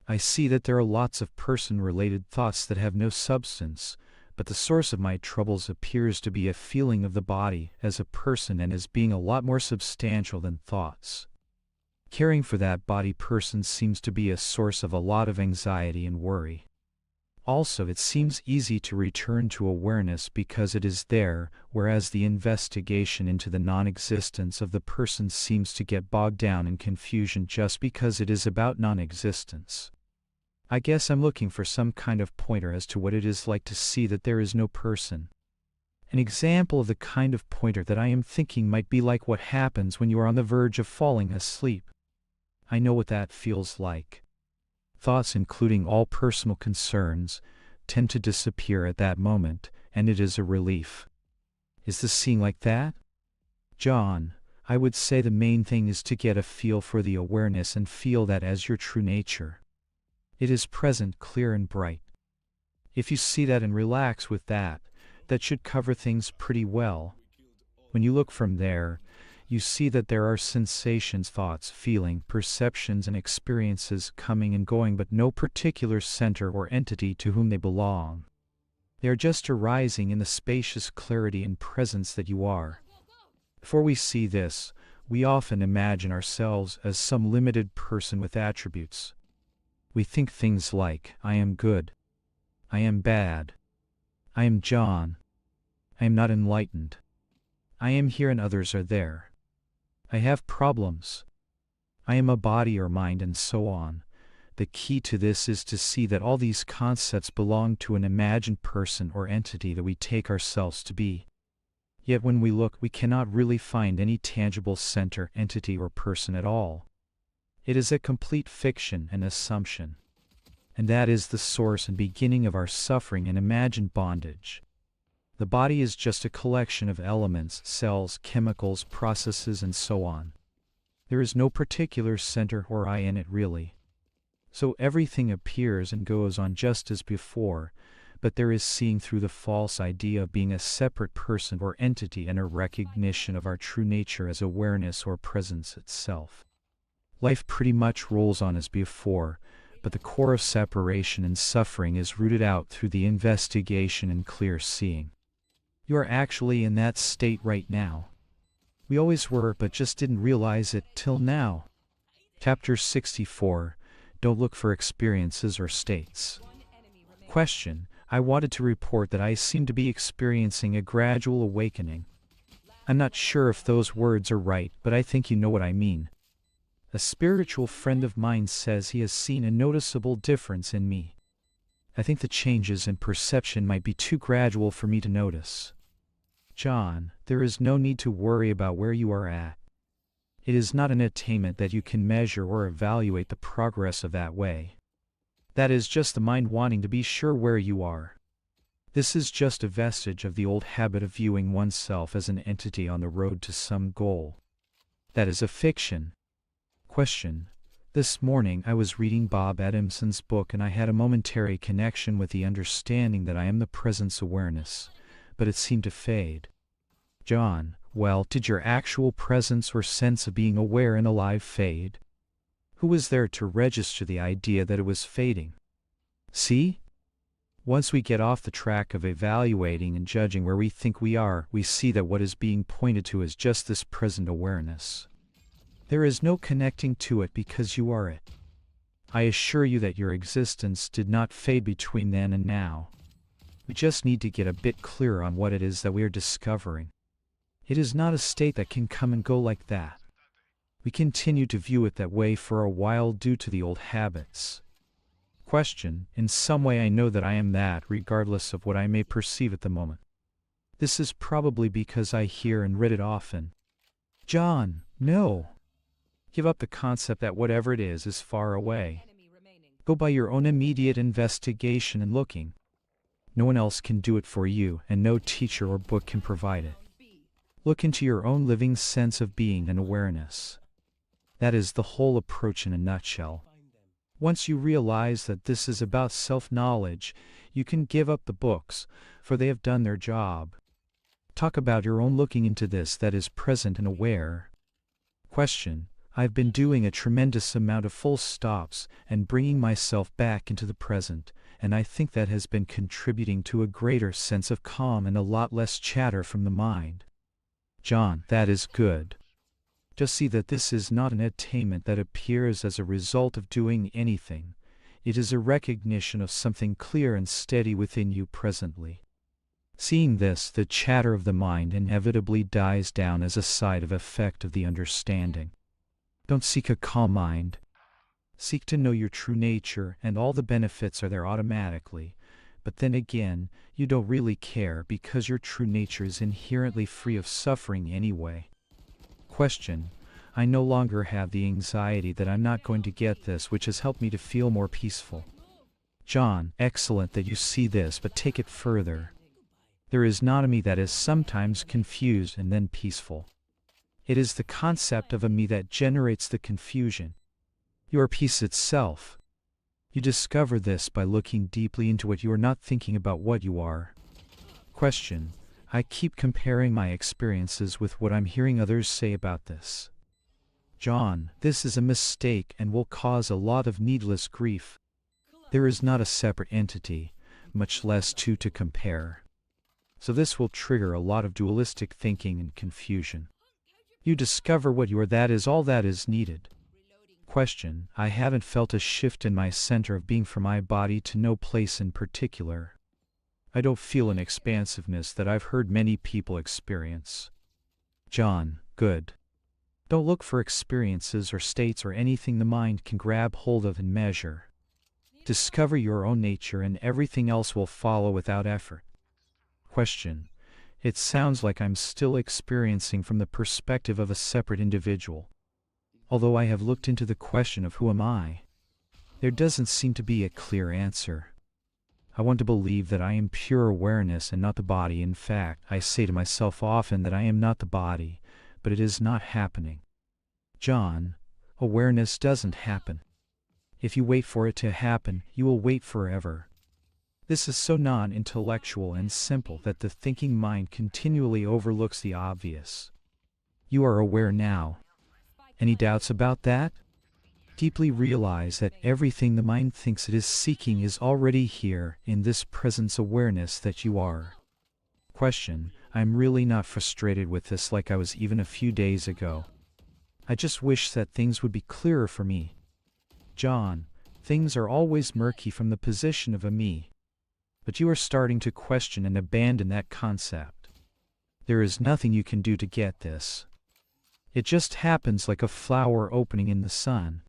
I see that there are lots of person-related thoughts that have no substance, but the source of my troubles appears to be a feeling of the body as a person and as being a lot more substantial than thoughts. Caring for that body person seems to be a source of a lot of anxiety and worry. Also, it seems easy to return to awareness because it is there, whereas the investigation into the non-existence of the person seems to get bogged down in confusion just because it is about non-existence. I guess I'm looking for some kind of pointer as to what it is like to see that there is no person. An example of the kind of pointer that I am thinking might be like what happens when you are on the verge of falling asleep. I know what that feels like. Thoughts, including all personal concerns, tend to disappear at that moment, and it is a relief. Is the seeing like that? John, I would say the main thing is to get a feel for the awareness and feel that as your true nature. It is present, clear and bright. If you see that and relax with that, that should cover things pretty well. When you look from there, you see that there are sensations, thoughts, feeling, perceptions, and experiences coming and going, but no particular center or entity to whom they belong. They are just arising in the spacious clarity and presence that you are. Before we see this, we often imagine ourselves as some limited person with attributes. We think things like, I am good, I am bad, I am John, I am not enlightened, I am here and others are there, I have problems, I am a body or mind, and so on. The key to this is to see that all these concepts belong to an imagined person or entity that we take ourselves to be. Yet when we look, we cannot really find any tangible center, entity, or person at all. It is a complete fiction and assumption. And that is the source and beginning of our suffering and imagined bondage. The body is just a collection of elements, cells, chemicals, processes, and so on. There is no particular center or I in it really. So everything appears and goes on just as before, but there is seeing through the false idea of being a separate person or entity and a recognition of our true nature as awareness or presence itself. Life pretty much rolls on as before, but the core of separation and suffering is rooted out through the investigation and clear seeing. You are actually in that state right now. We always were, but just didn't realize it till now. Chapter 64. Don't look for experiences or states. Question. I wanted to report that I seem to be experiencing a gradual awakening. I'm not sure if those words are right, but I think you know what I mean. A spiritual friend of mine says he has seen a noticeable difference in me. I think the changes in perception might be too gradual for me to notice. John, there is no need to worry about where you are at. It is not an attainment that you can measure or evaluate the progress of that way. That is just the mind wanting to be sure where you are. This is just a vestige of the old habit of viewing oneself as an entity on the road to some goal. That is a fiction. Question. This morning I was reading Bob Adamson's book and I had a momentary connection with the understanding that I am the presence awareness, but it seemed to fade. John, well, did your actual presence or sense of being aware and alive fade? Who was there to register the idea that it was fading? See? Once we get off the track of evaluating and judging where we think we are, we see that what is being pointed to is just this present awareness. There is no connecting to it because you are it. I assure you that your existence did not fade between then and now. We just need to get a bit clearer on what it is that we are discovering. It is not a state that can come and go like that. We continue to view it that way for a while due to the old habits. Question. In some way I know that I am that, regardless of what I may perceive at the moment. This is probably because I hear and read it often. John, no. Give up the concept that whatever it is far away. Go by your own immediate investigation and looking. No one else can do it for you, and no teacher or book can provide it. Look into your own living sense of being and awareness. That is the whole approach in a nutshell. Once you realize that this is about self-knowledge, you can give up the books, for they have done their job. Talk about your own looking into this that is present and aware. Question. I've been doing a tremendous amount of full stops and bringing myself back into the present, and I think that has been contributing to a greater sense of calm and a lot less chatter from the mind. John, that is good. Just see that this is not an attainment that appears as a result of doing anything. It is a recognition of something clear and steady within you presently. Seeing this, the chatter of the mind inevitably dies down as a side effect of the understanding. Don't seek a calm mind. Seek to know your true nature, and all the benefits are there automatically. But then again, you don't really care because your true nature is inherently free of suffering anyway. Question. I no longer have the anxiety that I'm not going to get this, which has helped me to feel more peaceful. John, excellent that you see this, but take it further. There is not a me that is sometimes confused and then peaceful. It is the concept of a me that generates the confusion. You are peace itself. You discover this by looking deeply into what you are, not thinking about what you are. Question. I keep comparing my experiences with what I'm hearing others say about this. John, this is a mistake and will cause a lot of needless grief. There is not a separate entity, much less two to compare. So this will trigger a lot of dualistic thinking and confusion. You discover what you are, that is all that is needed. Question: I haven't felt a shift in my center of being from my body to no place in particular. I don't feel an expansiveness that I've heard many people experience. John: good. Don't look for experiences or states or anything the mind can grab hold of and measure. Discover your own nature and everything else will follow without effort. Question: it sounds like I'm still experiencing from the perspective of a separate individual. Although I have looked into the question of who am I, there doesn't seem to be a clear answer. I want to believe that I am pure awareness and not the body. In fact, I say to myself often that I am not the body, but it is not happening. John, awareness doesn't happen. If you wait for it to happen, you will wait forever. This is so non-intellectual and simple that the thinking mind continually overlooks the obvious. You are aware now. Any doubts about that? Deeply realize that everything the mind thinks it is seeking is already here in this presence awareness that you are. Question: I'm really not frustrated with this like I was even a few days ago. I just wish that things would be clearer for me. John, things are always murky from the position of a me. But you are starting to question and abandon that concept. There is nothing you can do to get this. It just happens like a flower opening in the sun.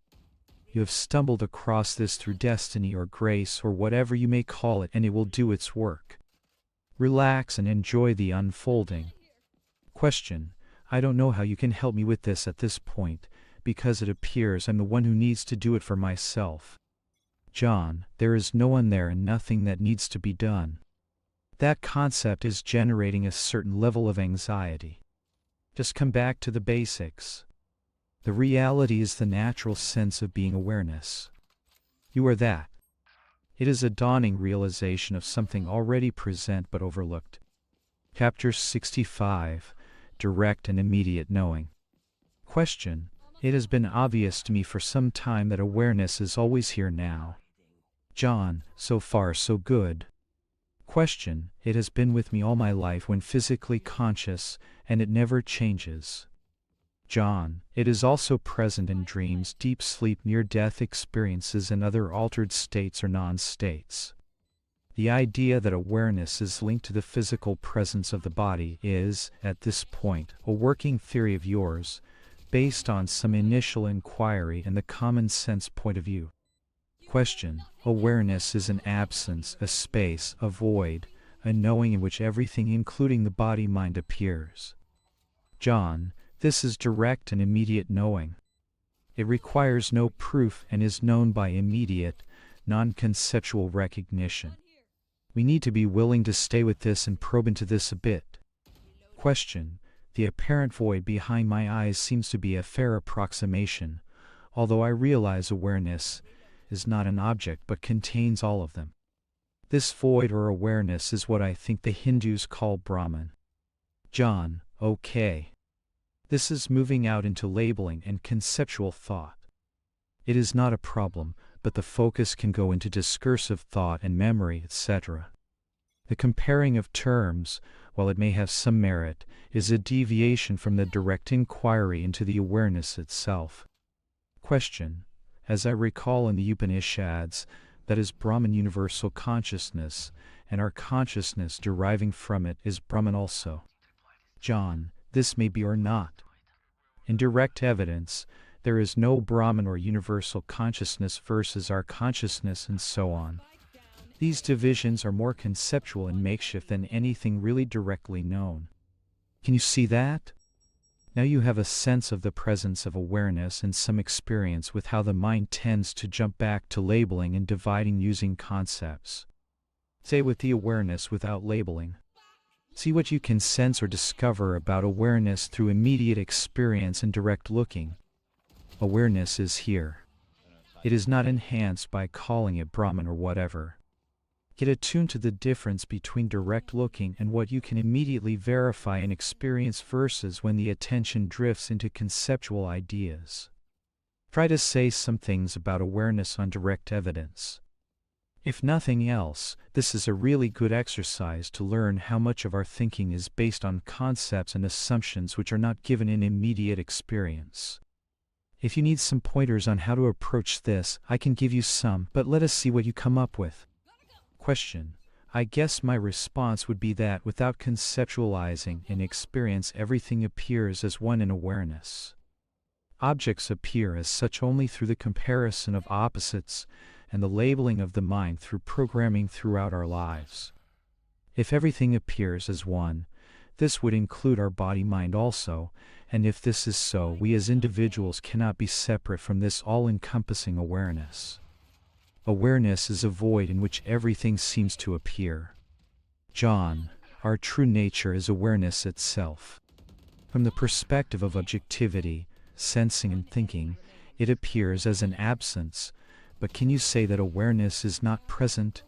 You have stumbled across this through destiny or grace or whatever you may call it, and it will do its work. Relax and enjoy the unfolding. Question: I don't know how you can help me with this at this point, because it appears I'm the one who needs to do it for myself. John, there is no one there and nothing that needs to be done. That concept is generating a certain level of anxiety. Just come back to the basics. The reality is the natural sense of being awareness. You are that. It is a dawning realization of something already present but overlooked. Chapter 65, Direct and Immediate Knowing. Question: it has been obvious to me for some time that awareness is always here now. John, so far so good. Question: it has been with me all my life when physically conscious, and it never changes. John, it is also present in dreams, deep sleep, near-death experiences, and other altered states or non-states. The idea that awareness is linked to the physical presence of the body is, at this point, a working theory of yours, based on some initial inquiry and the common sense point of view. Question: awareness is an absence, a space, a void, a knowing in which everything including the body-mind appears. John, this is direct and immediate knowing. It requires no proof and is known by immediate, non-conceptual recognition. We need to be willing to stay with this and probe into this a bit. Question: the apparent void behind my eyes seems to be a fair approximation, although I realize awareness is not an object but contains all of them. This void or awareness is what I think the Hindus call Brahman. John, okay. This is moving out into labeling and conceptual thought. It is not a problem, but the focus can go into discursive thought and memory, etc. The comparing of terms, while it may have some merit, is a deviation from the direct inquiry into the awareness itself. Question: as I recall in the Upanishads, that is Brahman universal consciousness, and our consciousness deriving from it is Brahman also. John, this may be or not. In direct evidence, there is no Brahman or universal consciousness versus our consciousness and so on. These divisions are more conceptual and makeshift than anything really directly known. Can you see that? Now you have a sense of the presence of awareness and some experience with how the mind tends to jump back to labeling and dividing using concepts. Say with the awareness without labeling. See what you can sense or discover about awareness through immediate experience and direct looking. Awareness is here. It is not enhanced by calling it Brahman or whatever. Get attuned to the difference between direct looking and what you can immediately verify and experience versus when the attention drifts into conceptual ideas. Try to say some things about awareness on direct evidence. If nothing else, this is a really good exercise to learn how much of our thinking is based on concepts and assumptions which are not given in immediate experience. If you need some pointers on how to approach this, I can give you some, but let us see what you come up with. Question. I guess my response would be that without conceptualizing an experience, everything appears as one in awareness. Objects appear as such only through the comparison of opposites and the labeling of the mind through programming throughout our lives. If everything appears as one, this would include our body-mind also, and if this is so, we as individuals cannot be separate from this all-encompassing awareness. Awareness is a void in which everything seems to appear. John, our true nature is awareness itself. From the perspective of objectivity, sensing and thinking, it appears as an absence, but can you say that awareness is not present?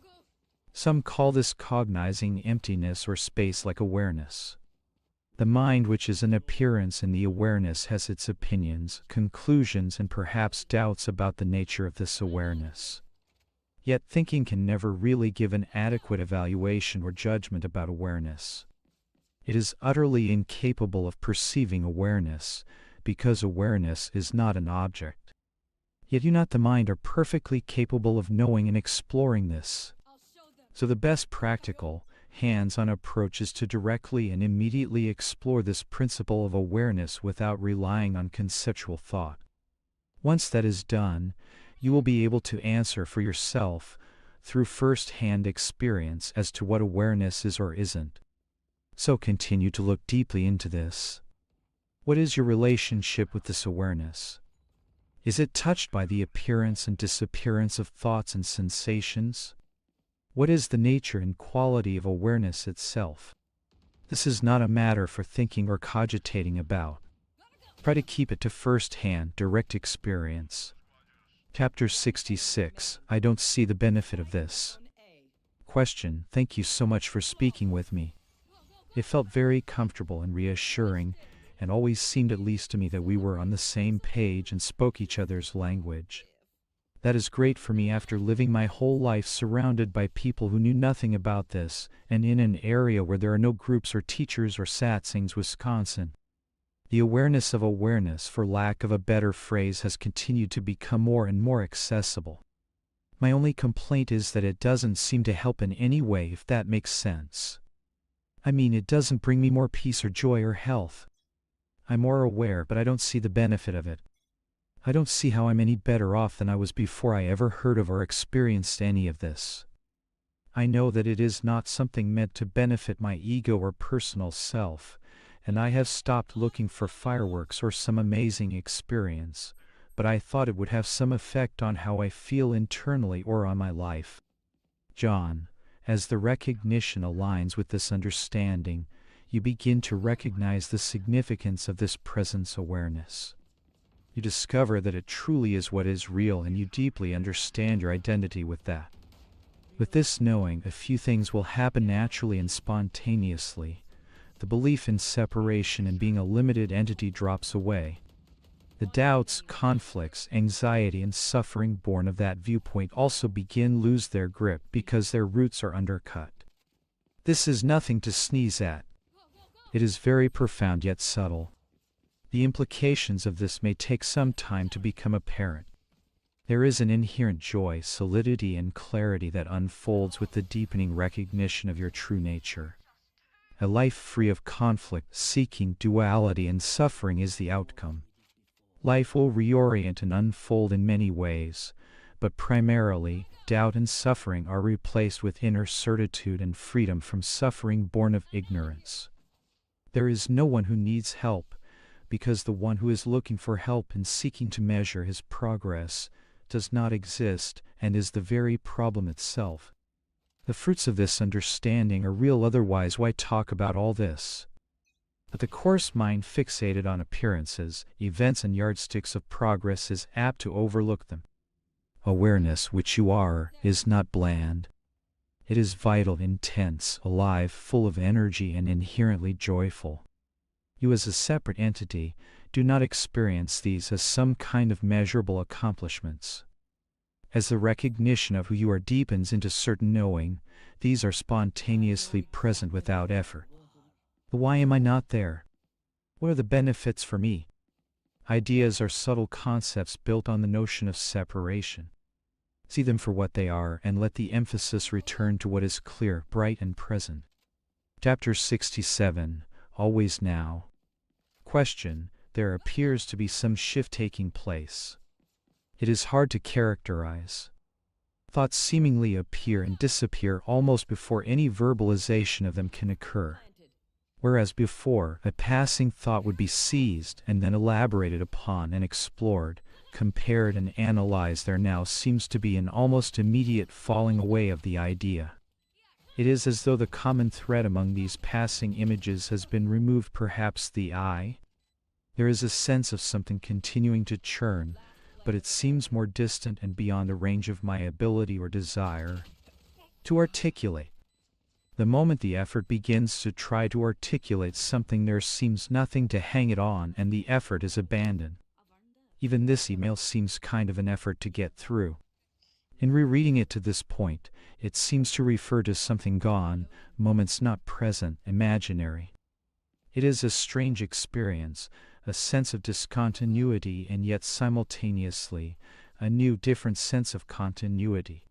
Some call this cognizing emptiness or space-like awareness. The mind, which is an appearance in the awareness, has its opinions, conclusions, and perhaps doubts about the nature of this awareness. Yet thinking can never really give an adequate evaluation or judgment about awareness. It is utterly incapable of perceiving awareness, because awareness is not an object. Yet you, not the mind, are perfectly capable of knowing and exploring this. So the best practical, hands-on approach is to directly and immediately explore this principle of awareness without relying on conceptual thought. Once that is done, you will be able to answer for yourself, through first-hand experience, as to what awareness is or isn't. So continue to look deeply into this. What is your relationship with this awareness? Is it touched by the appearance and disappearance of thoughts and sensations? What is the nature and quality of awareness itself? This is not a matter for thinking or cogitating about. Try to keep it to first-hand, direct experience. Chapter 66. I don't see the benefit of this. Question. Thank you so much for speaking with me. It felt very comfortable and reassuring, and always seemed, at least to me, that we were on the same page and spoke each other's language. That is great for me after living my whole life surrounded by people who knew nothing about this, and in an area where there are no groups or teachers or satsangs. Wisconsin. The awareness of awareness, for lack of a better phrase, has continued to become more and more accessible. My only complaint is that it doesn't seem to help in any way, if that makes sense. I mean, it doesn't bring me more peace or joy or health. I'm more aware, but I don't see the benefit of it. I don't see how I'm any better off than I was before I ever heard of or experienced any of this. I know that it is not something meant to benefit my ego or personal self, and I have stopped looking for fireworks or some amazing experience, but I thought it would have some effect on how I feel internally or on my life. John, as the recognition aligns with this understanding, you begin to recognize the significance of this presence awareness. You discover that it truly is what is real, and you deeply understand your identity with that. With this knowing, a few things will happen naturally and spontaneously. The belief in separation and being a limited entity drops away. The doubts, conflicts, anxiety, and suffering born of that viewpoint also begin to lose their grip because their roots are undercut. This is nothing to sneeze at. It is very profound yet subtle. The implications of this may take some time to become apparent. There is an inherent joy, solidity, and clarity that unfolds with the deepening recognition of your true nature. A life free of conflict, seeking, duality, and suffering is the outcome. Life will reorient and unfold in many ways, but primarily, doubt and suffering are replaced with inner certitude and freedom from suffering born of ignorance. There is no one who needs help, because the one who is looking for help and seeking to measure his progress does not exist and is the very problem itself. The fruits of this understanding are real, otherwise why talk about all this? But the coarse mind fixated on appearances, events, and yardsticks of progress is apt to overlook them. Awareness, which you are, is not bland. It is vital, intense, alive, full of energy, and inherently joyful. You as a separate entity do not experience these as some kind of measurable accomplishments. As the recognition of who you are deepens into certain knowing, these are spontaneously present without effort. But why am I not there? What are the benefits for me? Ideas are subtle concepts built on the notion of separation. See them for what they are and let the emphasis return to what is clear, bright, and present. Chapter 67, Always Now. Question: there appears to be some shift taking place. It is hard to characterize. Thoughts seemingly appear and disappear almost before any verbalization of them can occur. Whereas before, a passing thought would be seized and then elaborated upon and explored, compared and analyzed, there now seems to be an almost immediate falling away of the idea. It is as though the common thread among these passing images has been removed, perhaps the I. There is a sense of something continuing to churn, but it seems more distant and beyond the range of my ability or desire to articulate. The moment the effort begins to try to articulate something, there seems nothing to hang it on and the effort is abandoned. Even this email seems kind of an effort to get through. In rereading it to this point, it seems to refer to something gone, moments not present, imaginary. It is a strange experience, a sense of discontinuity and yet simultaneously a new, different sense of continuity.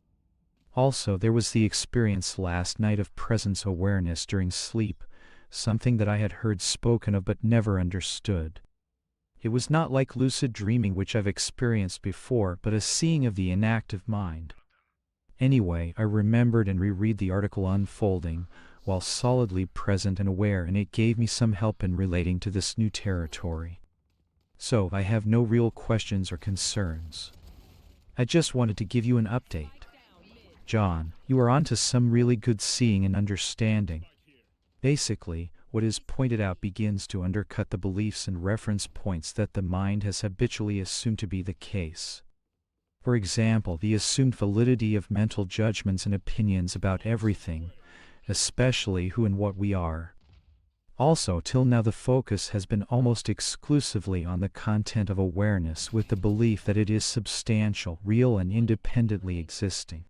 Also, there was the experience last night of presence awareness during sleep, something that I had heard spoken of but never understood. It was not like lucid dreaming which I've experienced before, but a seeing of the inactive mind. Anyway, I remembered and reread the article unfolding, while solidly present and aware, and it gave me some help in relating to this new territory. So, I have no real questions or concerns. I just wanted to give you an update. John, you are onto some really good seeing and understanding. Basically, what is pointed out begins to undercut the beliefs and reference points that the mind has habitually assumed to be the case. For example, the assumed validity of mental judgments and opinions about everything, especially who and what we are. Also, till now the focus has been almost exclusively on the content of awareness, with the belief that it is substantial, real, and independently existing.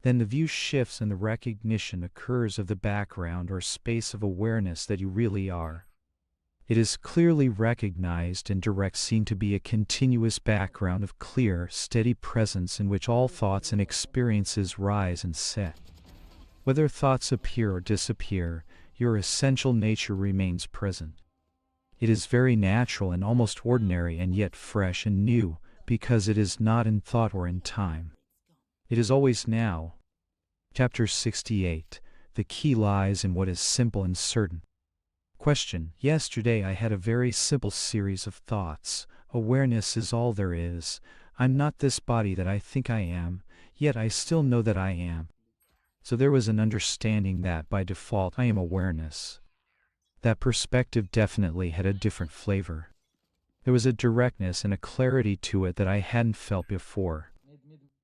Then the view shifts and the recognition occurs of the background or space of awareness that you really are. It is clearly recognized and direct seen to be a continuous background of clear, steady presence in which all thoughts and experiences rise and set. Whether thoughts appear or disappear, your essential nature remains present. It is very natural and almost ordinary and yet fresh and new, because it is not in thought or in time. It is always now. Chapter 68. The key lies in what is simple and certain. Question: yesterday I had a very simple series of thoughts. Awareness is all there is. I'm not this body that I think I am, yet I still know that I am. So there was an understanding that by default I am awareness. That perspective definitely had a different flavor. There was a directness and a clarity to it that I hadn't felt before.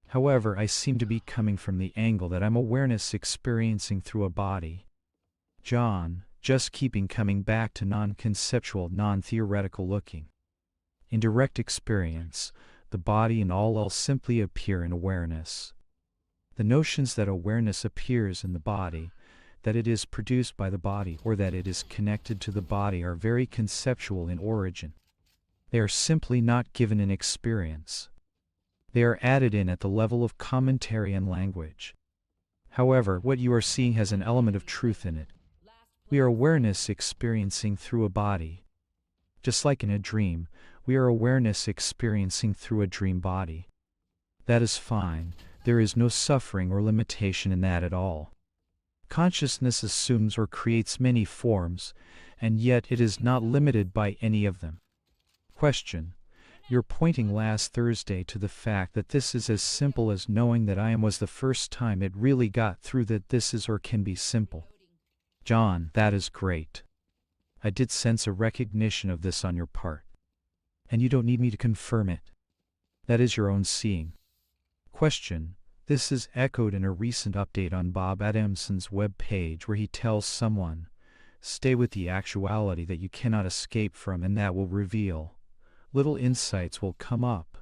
However, I seem to be coming from the angle that I'm awareness experiencing through a body. John, just keeping coming back to non-conceptual, non-theoretical looking. In direct experience, the body and all else simply appear in awareness. The notions that awareness appears in the body, that it is produced by the body, or that it is connected to the body are very conceptual in origin. They are simply not given in experience. They are added in at the level of commentary and language. However, what you are seeing has an element of truth in it. We are awareness experiencing through a body. Just like in a dream, we are awareness experiencing through a dream body. That is fine. There is no suffering or limitation in that at all. Consciousness assumes or creates many forms, and yet it is not limited by any of them. Question: you're pointing last Thursday to the fact that this is as simple as knowing that I am was the first time it really got through that this is or can be simple. John, that is great. I did sense a recognition of this on your part. And you don't need me to confirm it. That is your own seeing. Question: This is echoed in a recent update on Bob Adamson's web page where he tells someone, "Stay with the actuality that you cannot escape from, and that will reveal. Little insights will come up.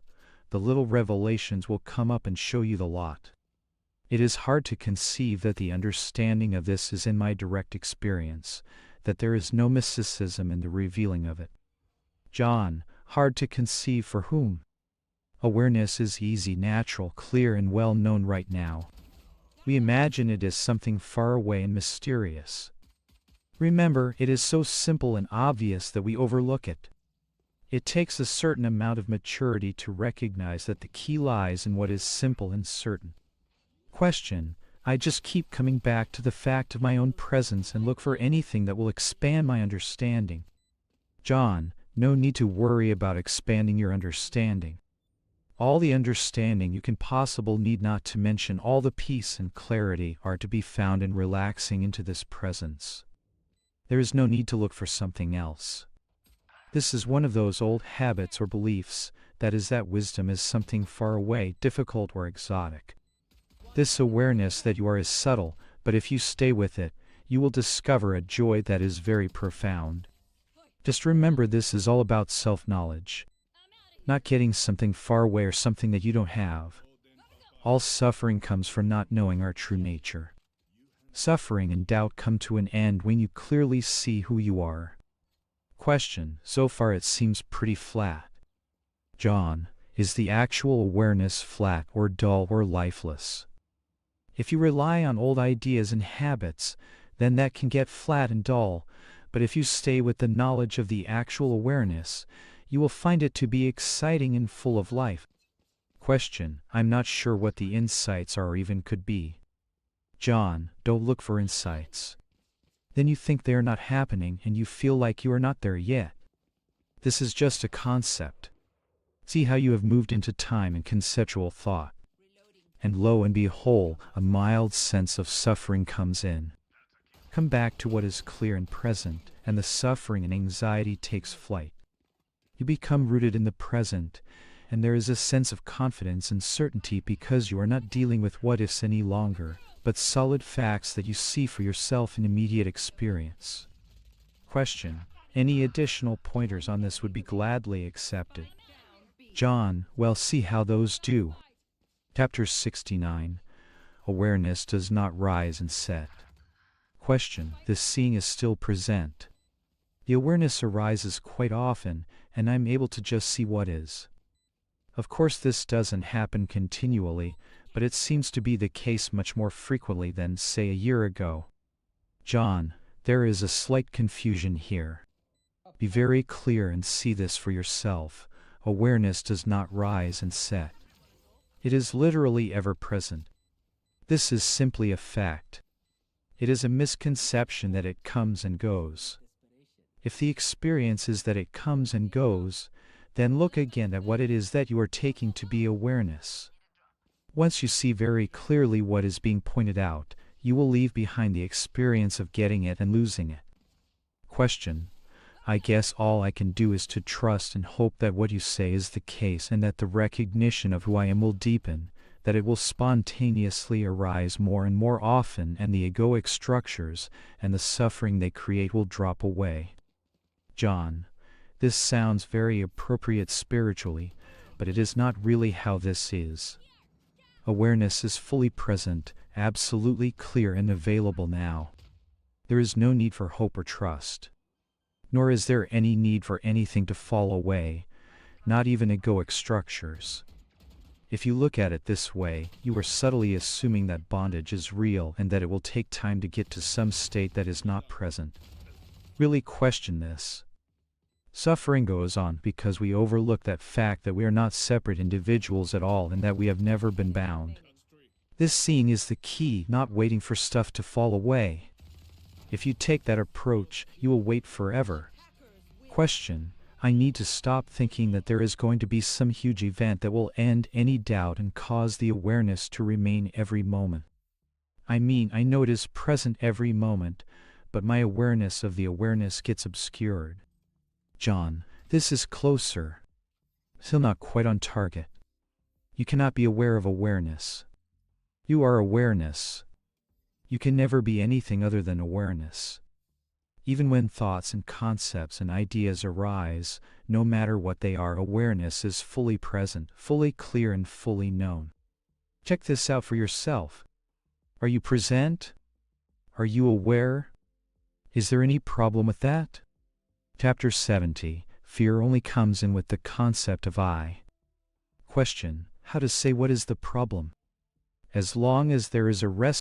The little revelations will come up and show you the lot." It is hard to conceive that the understanding of this is in my direct experience, that there is no mysticism in the revealing of it. John, hard to conceive for whom? Awareness is easy, natural, clear, and well known right now. We imagine it as something far away and mysterious. Remember, it is so simple and obvious that we overlook it. It takes a certain amount of maturity to recognize that the key lies in what is simple and certain. Question: I just keep coming back to the fact of my own presence and look for anything that will expand my understanding. John, no need to worry about expanding your understanding. All the understanding you can possibly need, not to mention all the peace and clarity, are to be found in relaxing into this presence. There is no need to look for something else. This is one of those old habits or beliefs, that is, that wisdom is something far away, difficult, or exotic. This awareness that you are is subtle, but if you stay with it, you will discover a joy that is very profound. Just remember, this is all about self-knowledge. Not getting something far away or something that you don't have. All suffering comes from not knowing our true nature. Suffering and doubt come to an end when you clearly see who you are. Question: so far it seems pretty flat. John, is the actual awareness flat or dull or lifeless? If you rely on old ideas and habits, then that can get flat and dull, but if you stay with the knowledge of the actual awareness, you will find it to be exciting and full of life. Question: I'm not sure what the insights are or even could be. John, don't look for insights. Then you think they are not happening and you feel like you are not there yet. This is just a concept. See how you have moved into time and conceptual thought. And lo and behold, a mild sense of suffering comes in. Come back to what is clear and present, and the suffering and anxiety takes flight. You become rooted in the present, and there is a sense of confidence and certainty because you are not dealing with what-ifs any longer, but solid facts that you see for yourself in immediate experience. Question: any additional pointers on this would be gladly accepted. John, well, see how those do. Chapter 69. Awareness does not rise and set. Question: this seeing is still present. The awareness arises quite often, and I'm able to just see what is. Of course this doesn't happen continually, but it seems to be the case much more frequently than, say, a year ago. John, there is a slight confusion here. Be very clear and see this for yourself. Awareness does not rise and set. It is literally ever present. This is simply a fact. It is a misconception that it comes and goes. If the experience is that it comes and goes, then look again at what it is that you are taking to be awareness. Once you see very clearly what is being pointed out, you will leave behind the experience of getting it and losing it. Question: I guess all I can do is to trust and hope that what you say is the case and that the recognition of who I am will deepen, that it will spontaneously arise more and more often, and the egoic structures and the suffering they create will drop away. John, this sounds very appropriate spiritually, but it is not really how this is. Awareness is fully present, absolutely clear and available now. There is no need for hope or trust. Nor is there any need for anything to fall away, not even egoic structures. If you look at it this way, you are subtly assuming that bondage is real and that it will take time to get to some state that is not present. Really question this. Suffering goes on because we overlook that fact that we are not separate individuals at all and that we have never been bound. This seeing is the key, not waiting for stuff to fall away. If you take that approach, you will wait forever. Question: I need to stop thinking that there is going to be some huge event that will end any doubt and cause the awareness to remain every moment. I mean, I know it is present every moment, but my awareness of the awareness gets obscured. John, this is closer. Still not quite on target. You cannot be aware of awareness. You are awareness. You can never be anything other than awareness. Even when thoughts and concepts and ideas arise, no matter what they are, awareness is fully present, fully clear, and fully known. Check this out for yourself. Are you present? Are you aware? Is there any problem with that? Chapter 70. Fear only comes in with the concept of I. Question: how to say what is the problem? As long as there is a rest